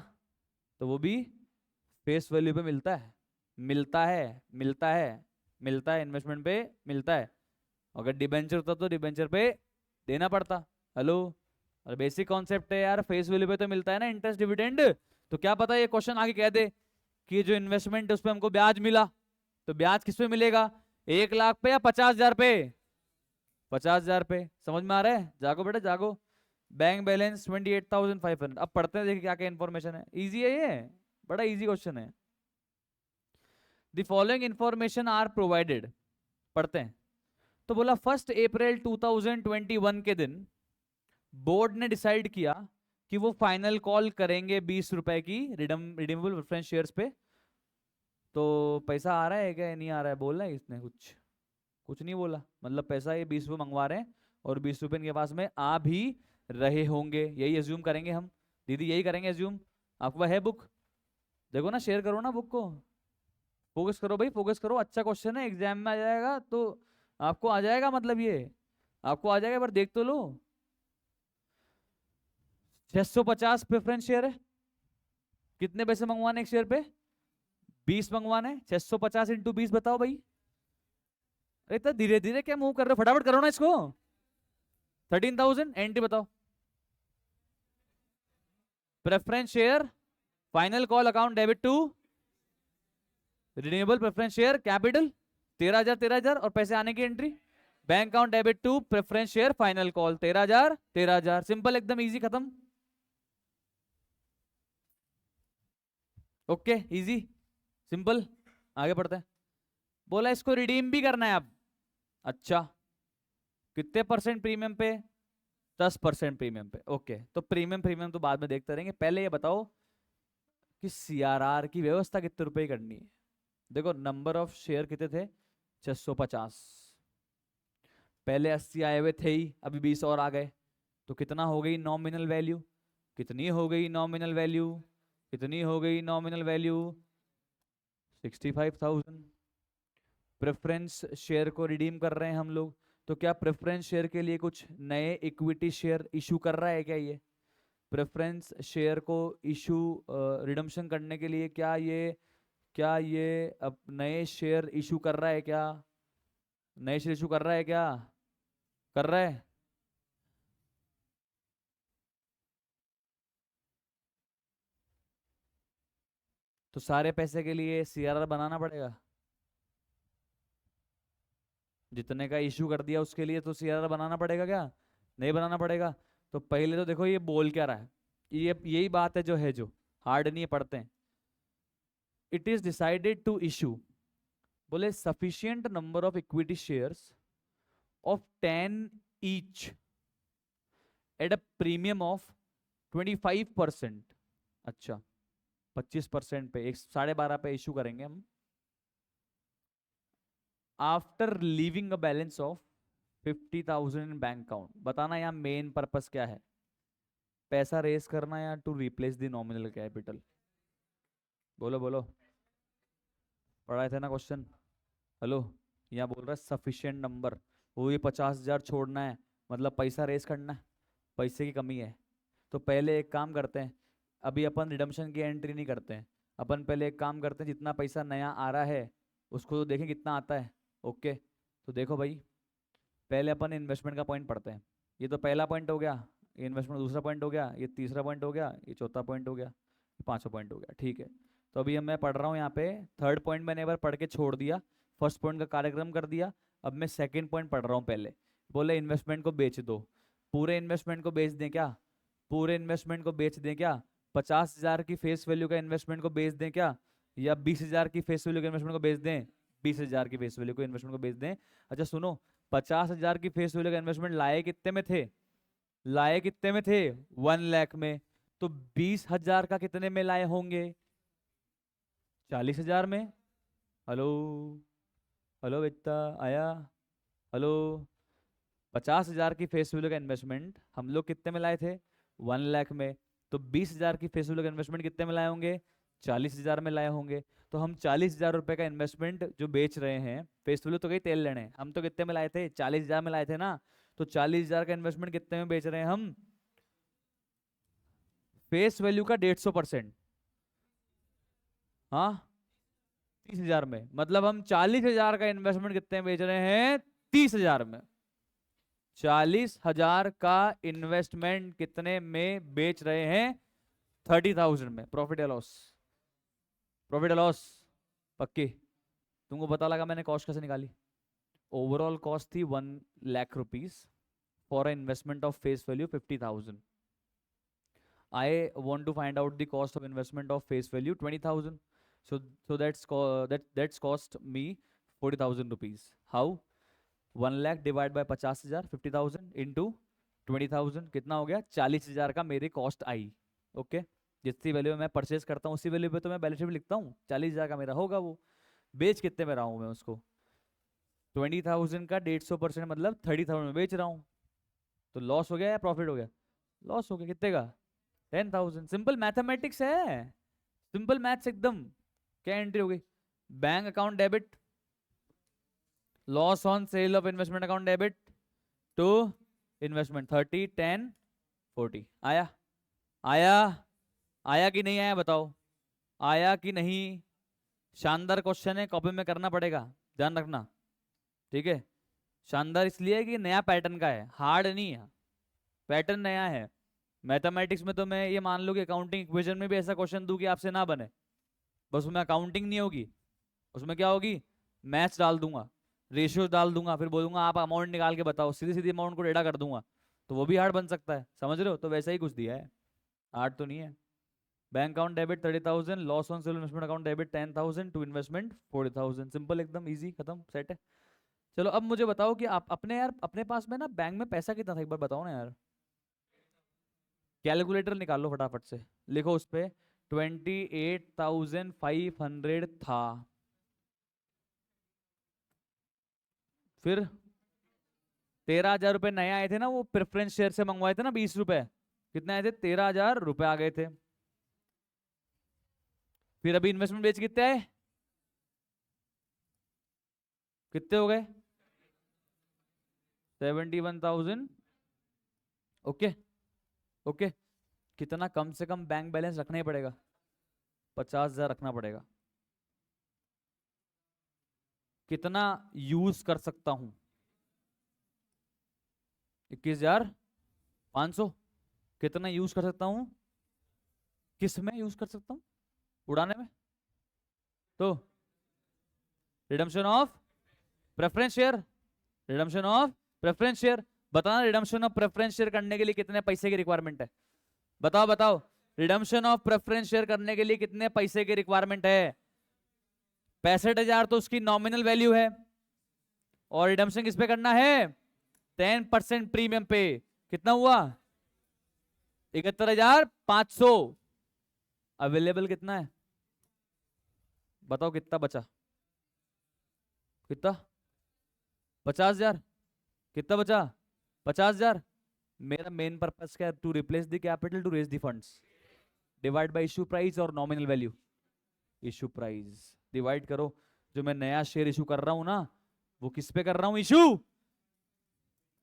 तो वो भी फेस वैल्यू पे मिलता है। मिलता है, मिलता है, मिलता है, इन्वेस्टमेंट पे मिलता है। अगर डिबेंचर होता तो डिबेंचर पे देना पड़ता। हेलो, और बेसिक कॉन्सेप्ट है यार, फेस वैल्यू पे तो मिलता है ना इंटरेस्ट डिविडेंड। तो क्या पता ये क्वेश्चन आगे कह दे कि जो इन्वेस्टमेंट है उस पर हमको ब्याज मिला, तो ब्याज किस पे मिलेगा? 1 लाख पे या 50,000 पे? 50,000 पे। समझ में आ रहा है? जागो बेटा जागो। Bank balance 28,500। अब पढ़ते हैं, देखिए क्या क्या इन्फॉर्मेशन है। इजी है ये, बड़ा इजी क्वेश्चन है। The following information are provided, पढ़ते हैं। तो बोला 1 अप्रैल 2021 के दिन बोर्ड ने डिसाइड किया कि वो फाइनल कॉल करेंगे 20 रुपए की रिडीमेबल प्रेफरेंस शेयर्स पे। तो पैसा आ रहा है क्या, नहीं आ रहा है, बोला है इसने कुछ? कुछ नहीं बोला, मतलब पैसा ये 20 रुपये मंगवा रहे हैं और 20 रुपये इनके पास में आ भी रहे होंगे, यही एज्यूम करेंगे हम। दीदी यही करेंगे एज्यूम। आपको है बुक? देखो ना, शेयर करो ना बुक को, फोकस करो भाई, फोकस करो। अच्छा क्वेश्चन है, एग्जाम में आ जाएगा तो आपको आ जाएगा, मतलब ये आपको आ जाएगा, पर देख तो लो। 650 प्रेफरेंस शेयर है, कितने पैसे मंगवाने एक शेयर पे? 20 मंगवाने, 650 इंटू 20 बताओ भाई। अरे इतना धीरे धीरे क्या मूव कर रहे हो, फटाफट करो ना इसको। 13,000। एंट्री बताओ। Preference share, final call account debit to renewable preference share capital 13,000 13,000 और पैसे आने की entry bank account debit to preference share final call 13,000 13,000। Simple, एकदम इजी, खत्म। Okay, easy simple. आगे बढ़ते हैं। बोला इसको रिडीम भी करना है अब। अच्छा, कितने परसेंट प्रीमियम पे? 10% प्रीमियम पे। ओके, तो प्रीमियम प्रीमियम तो बाद में देखते रहेंगे, पहले ये बताओ कि सीआरआर की व्यवस्था कितने रुपए की करनी है। देखो नंबर ऑफ शेयर कितने थे? 650। पहले 80 आए हुए थे ही, अभी 20 और आ गए, तो कितना हो गई नॉमिनल वैल्यू? कितनी हो गई नॉमिनल वैल्यू? कितनी हो गई नॉमिनल वैल्यू? 65,000। प्रेफरेंस शेयर को रिडीम कर रहे हैं हम लोग, तो क्या प्रेफरेंस शेयर के लिए कुछ नए इक्विटी शेयर इशू कर रहा है क्या ये? प्रेफरेंस शेयर को इशू रिडम्पशन करने के लिए क्या ये अब नए शेयर इशू कर रहा है क्या? नए शेयर इशू कर रहा है क्या? कर रहा है? तो सारे पैसे के लिए सीआरआर बनाना पड़ेगा। जितने का इशू कर दिया उसके लिए तो सीआरआर बनाना पड़ेगा क्या? नहीं बनाना पड़ेगा। तो पहले तो देखो ये बोल क्या रहा है, ये यही बात है जो है, जो हार्ड नहीं है, पढ़ते हैं। It is decided to issue, बोले sufficient number of equity shares of 10 each at a premium of 25%। अच्छा, 25% पे, 12.5 पे इशू करेंगे हम। After leaving a balance of 50,000 in bank account. बताना यहाँ मेन पर्पस क्या है, पैसा रेस करना या to replace the nominal capital? बोलो बोलो, पढ़ाए थे ना क्वेश्चन। हेलो, यहाँ बोल रहा है सफिशियंट नंबर, वो ये 50,000 छोड़ना है, मतलब पैसा रेस करना है, पैसे की कमी है। तो पहले एक काम करते हैं, अभी अपन रिडम्पशन की एंट्री नहीं करते हैं, अपन पहले एक काम करते हैं, जितना पैसा नया आ रहा है उसको तो देखें कितना आता है। ओके, तो देखो भाई, पहले अपन इन्वेस्टमेंट का पॉइंट पढ़ते हैं। ये तो पहला पॉइंट हो गया, ये इन्वेस्टमेंट दूसरा पॉइंट हो गया, ये तीसरा पॉइंट हो गया, ये चौथा पॉइंट हो गया, ये पांचवा पॉइंट हो गया। ठीक है, तो अभी मैं पढ़ रहा हूँ यहाँ पे, थर्ड पॉइंट मैंने एक बार पढ़ के छोड़ दिया, फर्स्ट पॉइंट का कार्यक्रम कर दिया। अब मैं सेकंड पॉइंट पढ़ रहा हूँ पहले। बोले इन्वेस्टमेंट को बेच दो। पूरे इन्वेस्टमेंट को बेच दें क्या? पूरे इन्वेस्टमेंट को बेच दें क्या? 50,000 की फेस वैल्यू का इन्वेस्टमेंट को बेच दें क्या, या 20,000 की फेस वैल्यू के इन्वेस्टमेंट को बेच दें? 20,000 की फेस वैल्यू को इन्वेस्टमेंट को बेच दें। अच्छा सुनो, 50,000 की फेस वैल्यू का इन्वेस्टमेंट लाए कितने में थे? लाए कितने में थे? 1 लाख में। तो 20,000 का कितने में लाए होंगे? 40,000 में। हेलो, हेलो बेटा आया, हेलो। 50,000 की फेस वैल्यू का इन्वेस्टमेंट हम लोग कितने में लाए थे? 1 लाख में। तो 20,000 की फेस वैल्यू का इन्वेस्टमेंट कितने में लाए होंगे? 40,000 में लाए होंगे। तो हम 40,000 रुपए का इन्वेस्टमेंट जो बेच रहे हैं, फेस वैल्यू तो कहीं तेल लेने, हम तो कितने में लाए थे? 40,000 में लाए थे ना। तो 40,000 का इन्वेस्टमेंट कितने में बेच रहे हैं हम? फेस वैल्यू का 150%। हाँ, 30,000 में, मतलब हम 40,000 का इन्वेस्टमेंट कितने में बेच रहे हैं? 30,000 में। 40,000 का इन्वेस्टमेंट कितने में बेच रहे हैं? 30,000 में। प्रॉफिट या लॉस? प्रॉफिट या लॉस? पक्की? तुमको पता लगा मैंने कॉस्ट कैसे निकाली? ओवरऑल कॉस्ट थी 1 लाख rupees for investment of face value 50,000। I want to find out the cost of investment of face value 20,000। So that's cost me 40,000 rupees. How? 1 lakh divide by 50,000, 50,000 into 20,000 कितना हो गया? 40,000 का मेरी cost आई. Okay. जितनी value में मैं purchase करता हूँ उसी वैल्यू पे तो मैं बैलेंस शीट में लिखता हूँ. 40,000 का मेरा होगा वो. बेच कितने में रहा हूँ मैं उसको? 20,000 का 150% मतलब 30,000 में बेच रहा हूँ. तो लॉस हो गया या प्रॉफिट हो गया? लॉस हो गया. कितने का? 10,000. सिंपल मैथमेटिक्स है. सिंपल मैथ्स एकदम. क्या एंट्री हो गई? Bank account debit, loss on sale of investment account debit to investment 30, 10, 40. आया? आया? आया कि नहीं आया बताओ? आया कि नहीं? शानदार क्वेश्चन है, कॉपी में करना पड़ेगा, ध्यान रखना. ठीक है. शानदार इसलिए कि नया पैटर्न का है, हार्ड नहीं है. पैटर्न नया है. मैथमेटिक्स में तो मैं ये मान लो कि अकाउंटिंग इक्वेशन में भी ऐसा क्वेश्चन दूं कि आपसे ना बने. बस उसमें अकाउंटिंग नहीं होगी, उसमें क्या होगी? मैथ्स डाल दूंगा, रेशियोज डाल दूंगा, फिर बोलूंगा आप अमाउंट निकाल के बताओ, सीधी सीधी अमाउंट को डेटा कर दूंगा. तो वो भी हार्ड बन सकता है. समझ रहे हो? तो वैसा ही कुछ दिया है, हार्ड तो नहीं है. Bank account debit 30,000, loss on sale investment account debit 10,000 to investment 40,000. Simple एकदम, इजी, खत्म, सेट है. चलो अब मुझे बताओ कि आप अपने यार अपने पास में ना बैंक में पैसा कितना था, एक बार बताओ ना यार. कैलकुलेटर निकालो फटाफट से. लिखो उस पे 28,500 था. फिर 13,000 रुपये नए आए थे ना, वो प्रेफरेंस शेयर से मंगवाए थे ना, 20 रुपए. कितने आए थे? 13,000 रुपये आ गए थे. फिर अभी इन्वेस्टमेंट बेच कितने आए? कितने हो गए? 71,000. ओके. ओके. कितना कम से कम बैंक बैलेंस रखना ही पड़ेगा? 50,000 रखना पड़ेगा. कितना यूज कर सकता हूं? 21,500. कितना यूज कर सकता हूं? किस में यूज कर सकता हूं? उड़ाने में? तो redemption of preference share. Redemption of preference share. बताना रिडम्पशन ऑफ प्रेफरेंस शेयर करने के लिए कितने पैसे की रिक्वायरमेंट है? बताओ बताओ. रिडम्पशन ऑफ प्रेफरेंस शेयर करने के लिए कितने पैसे की रिक्वायरमेंट है? 65,000 तो उसकी नॉमिनल वैल्यू है. और रिडम्पशन किस पे करना है? 10% प्रीमियम पे. कितना हुआ? 71,500. अवेलेबल कितना है? बताओ कितना बचा? कितना? 50,000. कितना बचा? 50,000. मेरा मेन पर्पस क्या है? To replace the capital to raise the funds. Divide by issue price और nominal value. Issue price divide करो. जो मैं नया शेयर इशू कर रहा हूं ना, वो किस पे कर रहा हूं इशू?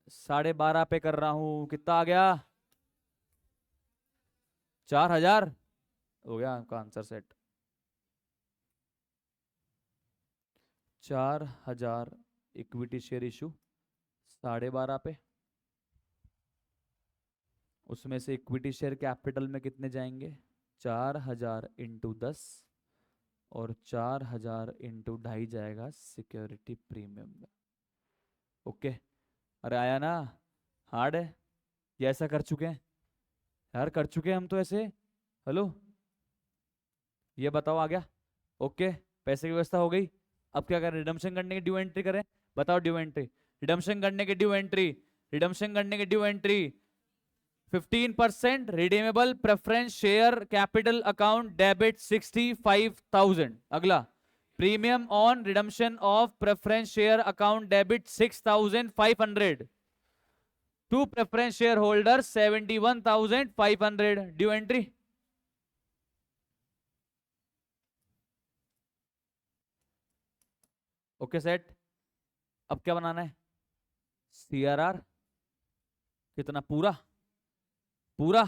12.5 पे कर रहा हूं. कितना आ गया? 4,000. हो गया आपका answer set. 4,000 equity share issue 12.5 पे. उसमें से इक्विटी शेयर कैपिटल में कितने जाएंगे? 4,000 इंटू 10 और 4,000 इंटू 2.5 जाएगा सिक्योरिटी प्रीमियम में. ओके. अरे आया ना? हार्ड है ये? ऐसा कर चुके हैं यार, कर चुके हैं हम तो ऐसे. हेलो, ये बताओ आ गया? ओके. पैसे की व्यवस्था हो गई. अब क्या करें? रिडम्पशन करने की ड्यू एंट्री करें? बताओ ड्यू एंट्री. रिडम्पशन करने की ड्यू एंट्री. रिडम्पशन करने की due entry 15% redeemable preference share capital account debit 65,000. अगला premium on redemption of preference share account debit 6,500 to preference share holder 71,500. Due entry. Okay set. अब क्या बनाना है? सीआरआर. कितना? पूरा पूरा.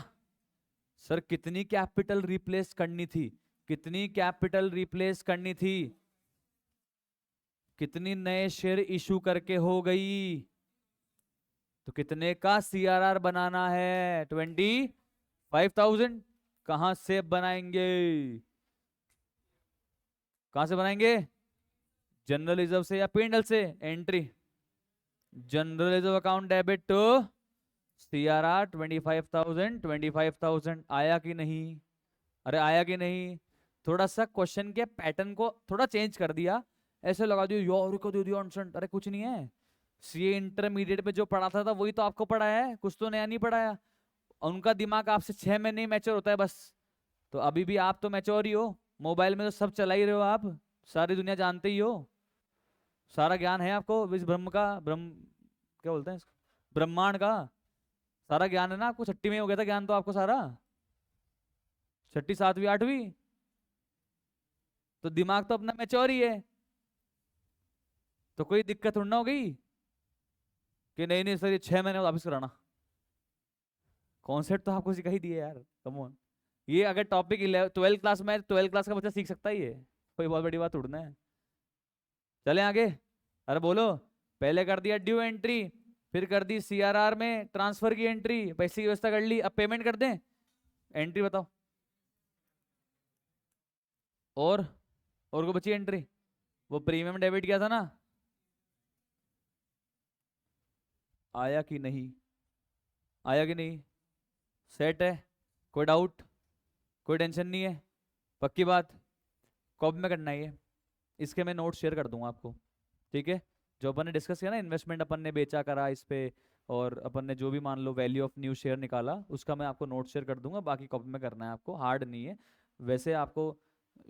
सर कितनी कैपिटल रिप्लेस करनी थी? कितनी कैपिटल रिप्लेस करनी थी? कितनी नए शेयर इशू करके हो गई? तो कितने का सीआरआर बनाना है? 25,000. कहां से बनाएंगे? कहां से बनाएंगे? जनरल रिजर्व से या पिंडल से? Entry general reserve account debit to CRR 25,000. 25,000 आया कि नहीं? अरे आया कि नहीं? थोड़ा सा क्वेश्चन के पैटर्न को थोड़ा चेंज कर दिया, ऐसे लगा दिया यार को दे दिया आंसर। अरे कुछ नहीं है, सीए इंटरमीडिएट पे जो पढ़ाता था वही तो आपको पढ़ाया है, कुछ तो नया नहीं पढ़ाया। उनका दिमाग आपसे 6 महीने ही मैच्योर होता है बस। तो अभी भी आप तो मैच्योर ही हो, मोबाइल में तो सब चला ही रहे हो आप, सारी दुनिया जानते ही हो, सारा ज्ञान है आपको इस ब्रह्म का, ब्रह्म क्या बोलते हैं इसको, ब्रह्मांड का सारा ज्ञान है ना आपको। छठी में हो गया था ज्ञान तो आपको सारा, छठी सातवीं आठवीं, तो दिमाग तो अपना मैच्योर ही है। तो कोई दिक्कत थोड़ी ना हो गई कि नहीं नहीं सर ये 6 महीने वापस कराना। कॉन्सेप्ट तो आपको सिखा ही दिए यार, कम ऑन। ये अगर टॉपिक 12th क्लास में, 12th क्लास का बच्चा सीख सकता है, ये कोई बहुत बड़ी बात उड़ना है। चले आगे। अरे बोलो, पहले कर दिया ड्यू एंट्री, फिर कर दी सीआरआर में ट्रांसफर की एंट्री, पैसे की व्यवस्था कर ली, अब पेमेंट कर दें, एंट्री बताओ। और को बची एंट्री, वो प्रीमियम डेबिट किया था ना, आया कि नहीं, आया कि नहीं, सेट है, कोई डाउट, कोई टेंशन नहीं है, पक्की बात। कब में करना है ये, इसके मैं नोट शेयर कर दूंगा आपको, ठीक है। जो अपन ने डिस्कस किया ना, इन्वेस्टमेंट अपन ने बेचा करा इस पे, और अपन ने जो भी मान low value of new share निकाला, उसका मैं आपको नोट शेयर कर दूंगा। बाकी कॉपी में करना है आपको, हार्ड नहीं है वैसे। आपको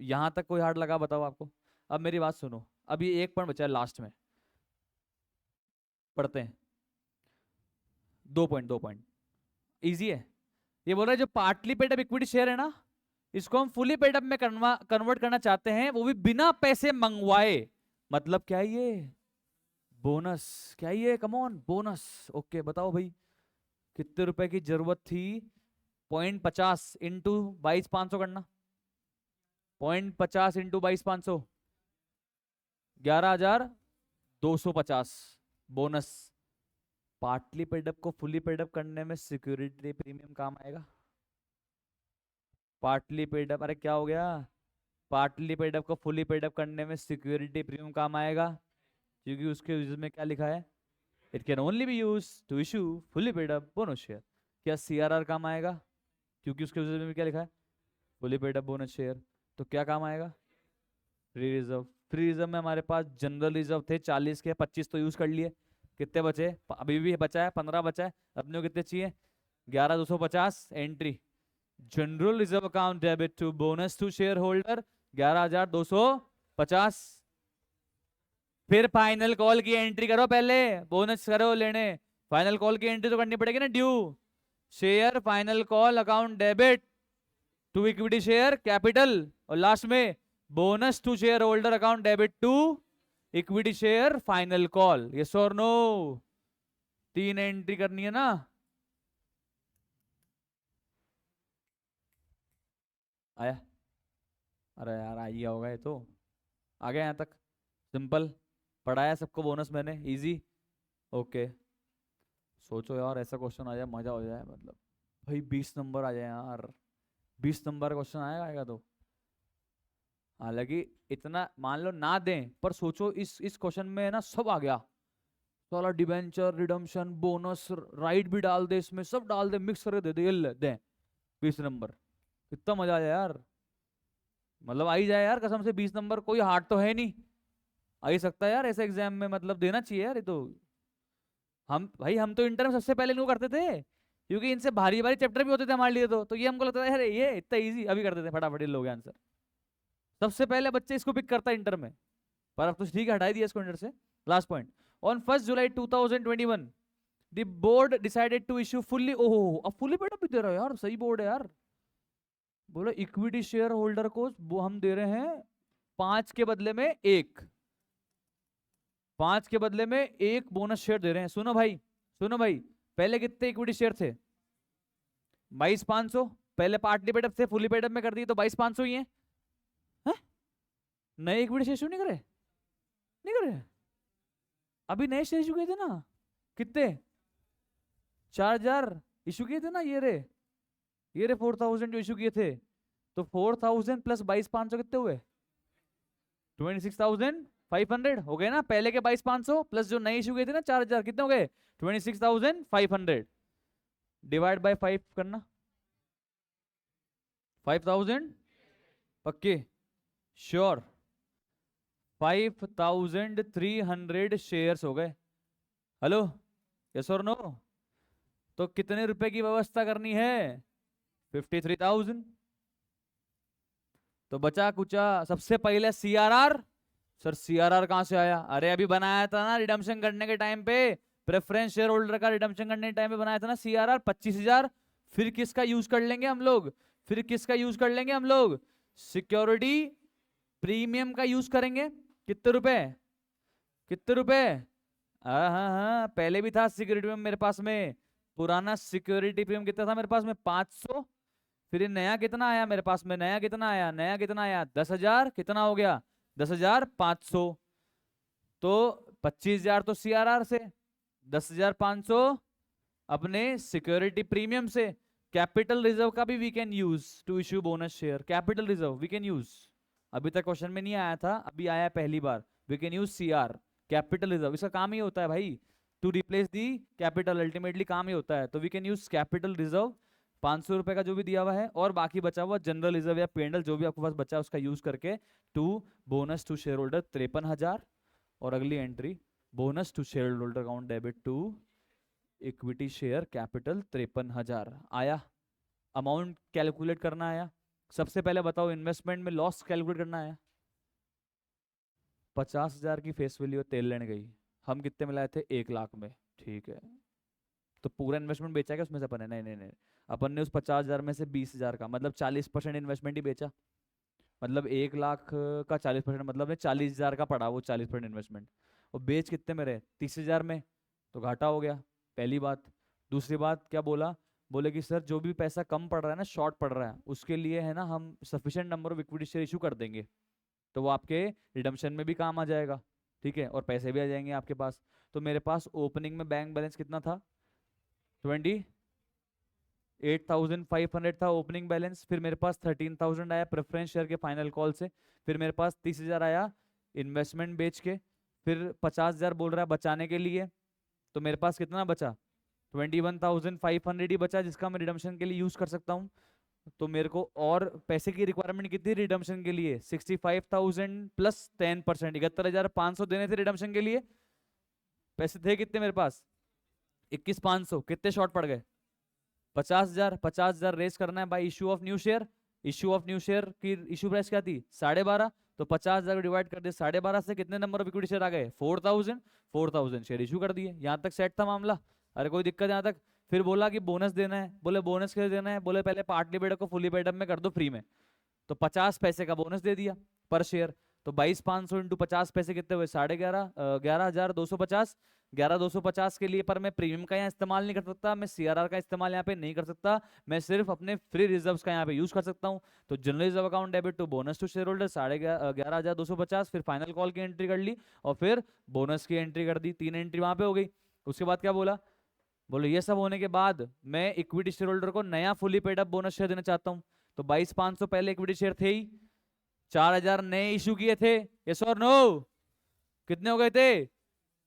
यहाँ तक कोई हार्ड लगा बताओ आपको। अब मेरी बात सुनो, अब ये एक पॉइंट बचा है लास्ट में, पढ़ते हैं। 2 पॉइंट इजी है। ये बोल रहा है जो partly paid up equity share है ना, इसको हम फुली पेड अप में कन्वर्ट करना चाहते हैं, वो भी बिना पैसे मंगवाए। मतलब क्या है ये, बोनस। क्या है ये, कम ऑन, बोनस। ओके बताओ भाई, कितने रुपए की जरूरत थी, 0.50 इंटू 22,500 करना, 0.50 इंटू 22,500, 11,250 बोनस। पार्टली पेडअप को फुली पेडअप करने में सिक्योरिटी प्रीमियम काम आएगा। पार्टली पेडअप, अरे क्या हो गया, पार्टली पेडअप को फुली पेडअप करने में सिक्योरिटी प्रीमियम काम आएगा, क्योंकि उसके यूज में क्या लिखा है, it can only be use to issue fully paid up bonus share. क्या सीआरआर काम आएगा, क्योंकि उसके यूज में क्या लिखा है, फुली पेडअप बोनस शेयर। तो क्या काम आएगा, फ्री रिजर्व। फ्री रिजर्व में हमारे पास जनरल रिजर्व थे 40 के, 25 तो यूज कर लिए, कितने बचे, अभी भी बचा है 15 बचा है, अपने को कितने चाहिए, 11,250 entry, general reserve account debit to bonus to share holder 11,250। फिर फाइनल कॉल की एंट्री करो, पहले बोनस करो लेने, फाइनल कॉल की एंट्री तो करनी पड़ेगी ना, due share final call account debit to equity share capital, और लास्ट में bonus to share holder account debit to equity share final call. Yes और नो, 3 एंट्री करनी है ना। आया, अरे यार आ गया होगा ये तो, आ गया यहाँ तक, सिंपल पढ़ाया सबको बोनस मैंने, इजी। ओके सोचो यार, ऐसा क्वेश्चन आ जाए मजा हो जाए, मतलब भाई 20 नंबर आ जाए यार, 20 नंबर क्वेश्चन आएगा तो। हालांकि इतना मान लो ना दें, पर सोचो इस क्वेश्चन में ना सब आ गया, साला डिबेंचर रिडम्पशन बोनस राइट भी डाल दे इसमें, सब डाल दे, मिक्स करके दे दे, ये ले दे 20 नंबर, कितना मजा आ जाए यार। मतलब आ ही जाए यार कसम से 20 नंबर, कोई हार्ड तो है नहीं, आ ही सकता है यार ऐसे एग्जाम में, मतलब देना चाहिए यार ये तो। हम भाई हम तो इंटर में सबसे पहले इनको करते थे, क्योंकि इनसे भारी भारी चैप्टर भी होते थे हमारे लिए, तो ये हमको लगता था अरे ये इतना इजी, अभी करते थे फटाफट ये लोग आंसर, सबसे पहले बच्चे इसको पिक करता इंटर में। पर अब तो ठीक है, हटा ही दिया इसको इंटर से। लास्ट पॉइंट, ऑन 1 जुलाई 2021 the board decided to issue fully, ओहो अब फुल्ली पेड अप भी दे रहा है यार, सही बोर्ड है यार। बोलो इक्विटी शेयर होल्डर को वो हम दे रहे हैं 5 के बदले में 1, 5 के बदले में 1 बोनस शेयर दे रहे हैं। सुनो भाई, सुनो भाई, पहले कितने इक्विटी शेयर थे, 22,500, पहले पार्टली पेड अप थे, फुली पेड अप में कर दिए तो 22,500 ही है। नए इक्विटी शेयर इशू नहीं करे, नहीं करे, अभी नए शेयर इशू किए थे ना, कितने, 4,000 इशू किए थे ना, ये रे 4,000 जो इशू किए थे, तो 4,000 प्लस 22,500 कितने हुए, 26,500 हो गए ना, पहले के 22,500 प्लस जो नए इशू किए थे ना 4,000, कितने हो गए, 26,500 डिवाइड बाय 5 करना, 5,000 पक्के? श्योर? 5300 शेयर्स हो गए। हेलो, यस और नो? तो कितने रुपए की व्यवस्था करनी है? 53,000। तो बचा कुचा सबसे पहले सीआरआर। सर सीआरआर कहां से आया? अरे अभी बनाया था ना रिडम्पशन करने के टाइम पे, प्रेफरेंस शेयर होल्डर का रिडम्पशन करने के टाइम पे बनाया था ना सीआरआर 25,000। फिर किसका यूज कर लेंगे हम लोग? फिर किसका यूज कर लेंगे हम लोग? सिक्योरिटी प्रीमियम का यूज करेंगे। कितने रुपए? कितने रुपए? हाँ हाँ हाँ, पहले भी था सिक्योरिटी प्रीमियम मेरे पास में। पुराना सिक्योरिटी प्रीमियम कितना था मेरे पास में? 500। फिर ये नया कितना आया मेरे पास में? नया कितना आया? नया कितना आया? 10,000। कितना हो गया? 10,500। तो 25,000 तो सीआरआर से, 10,500 अपने सिक्योरिटी प्रीमियम से। कैपिटल रिजर्व का भी we can use to issue bonus share. Capital reserve we can use, अभी तक क्वेश्चन में नहीं आया था, अभी आया पहली बार। We can use CR, capital reserve. इसका काम ही होता है भाई to replace the capital, ultimately काम ही होता है। तो we can use capital reserve 500 रुपए का जो भी दिया हुआ है, और बाकी बचा हुआ जनरल रिजर्व या पेंडल जो भी आपके पास बचा है उसका यूज करके to bonus to share holder 53,000। और अगली entry bonus to share holder account debit to equity share capital 53,000 आया। अमाउंट कैलकुलेट करना आया। सबसे पहले बताओ इन्वेस्टमेंट में लॉस कैलकुलेट करना आया। 50,000 की फेस वैल्यू तेल लेने गई, हम कितने में लाए थे? 1 लाख में। ठीक है, तो पूरा इन्वेस्टमेंट बेचा क्या उसमें से अपन ने? नहीं नहीं नहीं, अपन ने उस 50,000 में से 20,000 का मतलब 40% इन्वेस्टमेंट ही बेचा। मतलब 1 लाख का 40%, मतलब ने 40,000 का पड़ा वो 40% इन्वेस्टमेंट। और बेच कितने में रहे? 30,000 में। तो घाटा हो गया, पहली बात। दूसरी बात क्या बोला? बोले कि सर जो भी पैसा कम पड़ रहा है ना, शॉर्ट पड़ रहा है, उसके लिए है ना हम sufficient number of equity share issue कर देंगे, तो वो आपके रिडम्पशन में भी काम आ जाएगा। ठीक है, और पैसे भी आ जाएंगे आपके पास। तो मेरे पास ओपनिंग में बैंक बैलेंस कितना था? 28,500 था ओपनिंग बैलेंस। फिर मेरे पास 13,000 आया प्रेफरेंस शेयर के फाइनल कॉल से। फिर मेरे पास 30,000 आया इन्वेस्टमेंट बेच के। फिर 50,000 बोल रहा है बचाने के लिए। तो मेरे पास कितना बचा? 21,500 ही बचा, जिसका मैं रिडम्पशन के लिए यूज कर सकता हूँ। तो मेरे को और पैसे की रिक्वायरमेंट कितनी रिडम्पशन के लिए? 65,000 प्लस 10%, 71,500 देने थे रिडम्पशन के लिए। पैसे थे कितने मेरे पास? 21,500। कितने शॉर्ट पड़ गए? 50,000। 50,000 रेस करना है by issue of new share. Issue of new share की इश्यू प्राइस क्या थी? 12.5। तो 50,000 को डिवाइड कर दिया 12.5 से, कितने नंबर ऑफ इक्विटी शेयर आ गए? 4,000। 4,000 शेयर इशू कर दिए। यहाँ तक सेट था मामला, अरे कोई दिक्कत यहाँ तक? फिर बोला कि बोनस देना है। बोले बोनस कैसे देना है? बोले पहले पार्टली पेड को फुली पेड में कर दो फ्री में। तो 50 पैसे का बोनस दे दिया पर शेयर। तो 22,500 इंटू 50 पैसे कितने हुए? 11,500, 11,250। 11,250 के लिए पर मैं प्रीमियम का यहाँ इस्तेमाल नहीं कर सकता, मैं सीआरआर का इस्तेमाल यहाँ पे नहीं कर सकता, मैं सिर्फ अपने फ्री रिजर्व्स का यहाँ पे यूज कर सकता हूँ। तो general reserve account debit to bonus to share holder 11,250। फिर फाइनल कॉल की एंट्री कर ली, और फिर बोनस की एंट्री कर दी। 3 एंट्री वहां पे हो गई। उसके बाद क्या बोला? बोलो ये सब होने के बाद मैं इक्विटी शेयर होल्डर को नया fully paid up bonus share देना चाहता हूँ। तो 22,500 पहले इक्विटी शेयर थे ही, 4,000 नए इशू किए थे, यस और नो? कितने हो गए थे?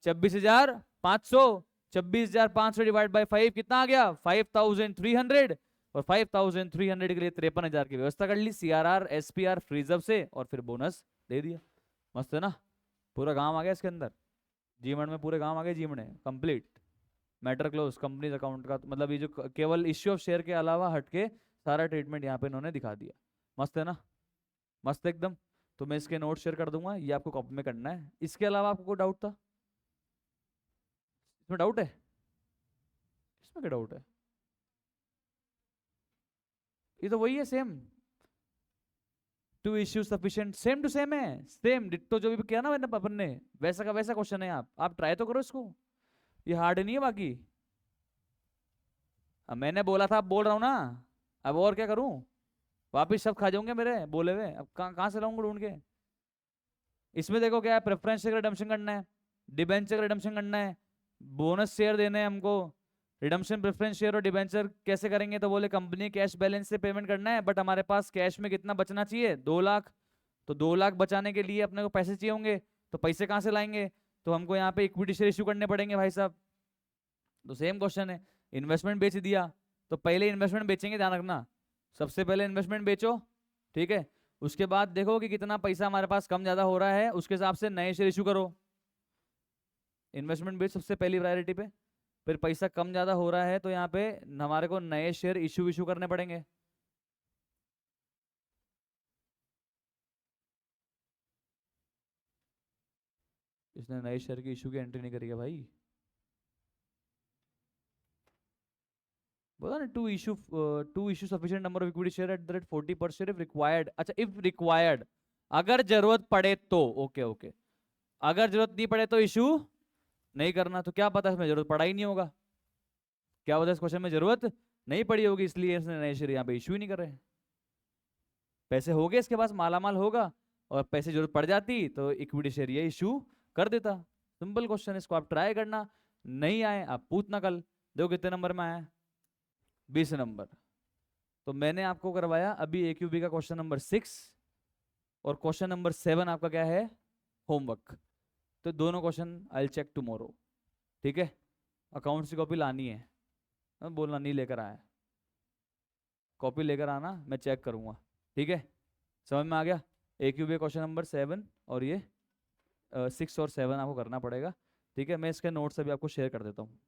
26,500। 26,500 डिवाइड बाई 5 कितना आ गया? 5,300। और 5,300 के लिए 53,000 की व्यवस्था कर ली सीआरआर एसपीआर फ्रीजअप से, और फिर बोनस दे दिया। मस्त है ना? पूरा काम आ गया इसके अंदर, जीवन में पूरे काम आ गए, जीवन है complete. Matter close, companies account का मतलब ये जो केवल इश्यू ऑफ शेयर के अलावा हटके सारा ट्रीटमेंट यहाँ पे इन्होंने दिखा दिया। मस्त है ना? मस्त एकदम। तो मैं इसके नोट शेयर कर दूंगा, ये आपको कॉपी में करना है। इसके अलावा आपको कोई डाउट था? इसमें डाउट है? इसमें क्या डाउट है? ये तो वही है same. To issue sufficient, same to same है, सेम डिट्टो जो भी किया ना मैंने अपन ने, वैसा का वैसा क्वेश्चन है। आप ट्राई तो करो इसको, ये हार्ड नहीं है बाकी। अब मैंने बोला था, अब बोल रहा हूँ ना, अब और क्या करूं? वापिस सब खा जाऊंगे मेरे बोले हुए, अब कहाँ से लाऊंगा ढूंढ के? इसमें देखो क्या है, प्रेफरेंस शेयर रिडम्पशन करना है, डिबेंचर रिडम्पशन करना है, बोनस शेयर देने हैं हमको। रिडम्पशन प्रेफरेंस शेयर और डिबेंचर कैसे करेंगे? तो बोले कंपनी कैश बैलेंस से पेमेंट करना है, बट हमारे पास कैश में कितना बचना चाहिए? 2 लाख। तो 2 लाख बचाने के लिए अपने को पैसे चाहिए होंगे, तो पैसे कहाँ से लाएंगे? तो हमको यहाँ पे इक्विटी शेयर इशू करने पड़ेंगे भाई साहब। तो सेम क्वेश्चन है, इन्वेस्टमेंट बेच दिया, तो पहले इन्वेस्टमेंट बेचेंगे, ध्यान रखना। सबसे पहले इन्वेस्टमेंट बेचो, ठीक है। उसके बाद देखो कि कितना पैसा हमारे पास कम ज्यादा हो रहा है, उसके हिसाब से नए शेयर इशू करो। इन्वेस्टमेंट बेस सबसे पहली प्रायोरिटी पे। फिर पैसा कम ज्यादा हो रहा है तो यहाँ पे हमारे को नए शेयर इशू इशू करने पड़ेंगे। इसने नए शेयर की इशू की एंट्री नहीं करी है भाई। बोला ना to issue sufficient number of equity share at the rate 40 per share if required. अच्छा, इफ रिक्वायर्ड, अगर जरूरत पड़े तो। ओके ओके, अगर जरूरत नहीं पड़े तो इशू नहीं करना। तो क्या पता इसमें जरूरत पड़ा ही नहीं होगा, क्या पता इस क्वेश्चन में जरूरत नहीं पड़ी होगी, इसलिए इसने नए शेयर यहाँ पे इशू ही नहीं कर रहे। पैसे हो गए इसके पास, मालामाल होगा, और पैसे जरूरत पड़ जाती तो इक्विटी शेयर ये इशू कर देता। सिंपल क्वेश्चन, इसको आप ट्राई करना। नहीं आए आप पूछना कल। देखो कितने नंबर में आया, 20 नंबर। तो मैंने आपको करवाया अभी AQB का क्वेश्चन नंबर 6 और क्वेश्चन नंबर 7 आपका क्या है, होमवर्क। तो दोनों क्वेश्चन आई चेक टुमारो, ठीक है। अकाउंट्स की कॉपी लानी है, बोलना नहीं लेकर आया, कॉपी लेकर आना, मैं चेक करूंगा, ठीक है। समझ में आ गया। AQB क्वेश्चन नंबर 7 और ये 6 और 7 आपको करना पड़ेगा, ठीक है। मैं इसके नोट्स अभी आपको शेयर कर देता हूँ।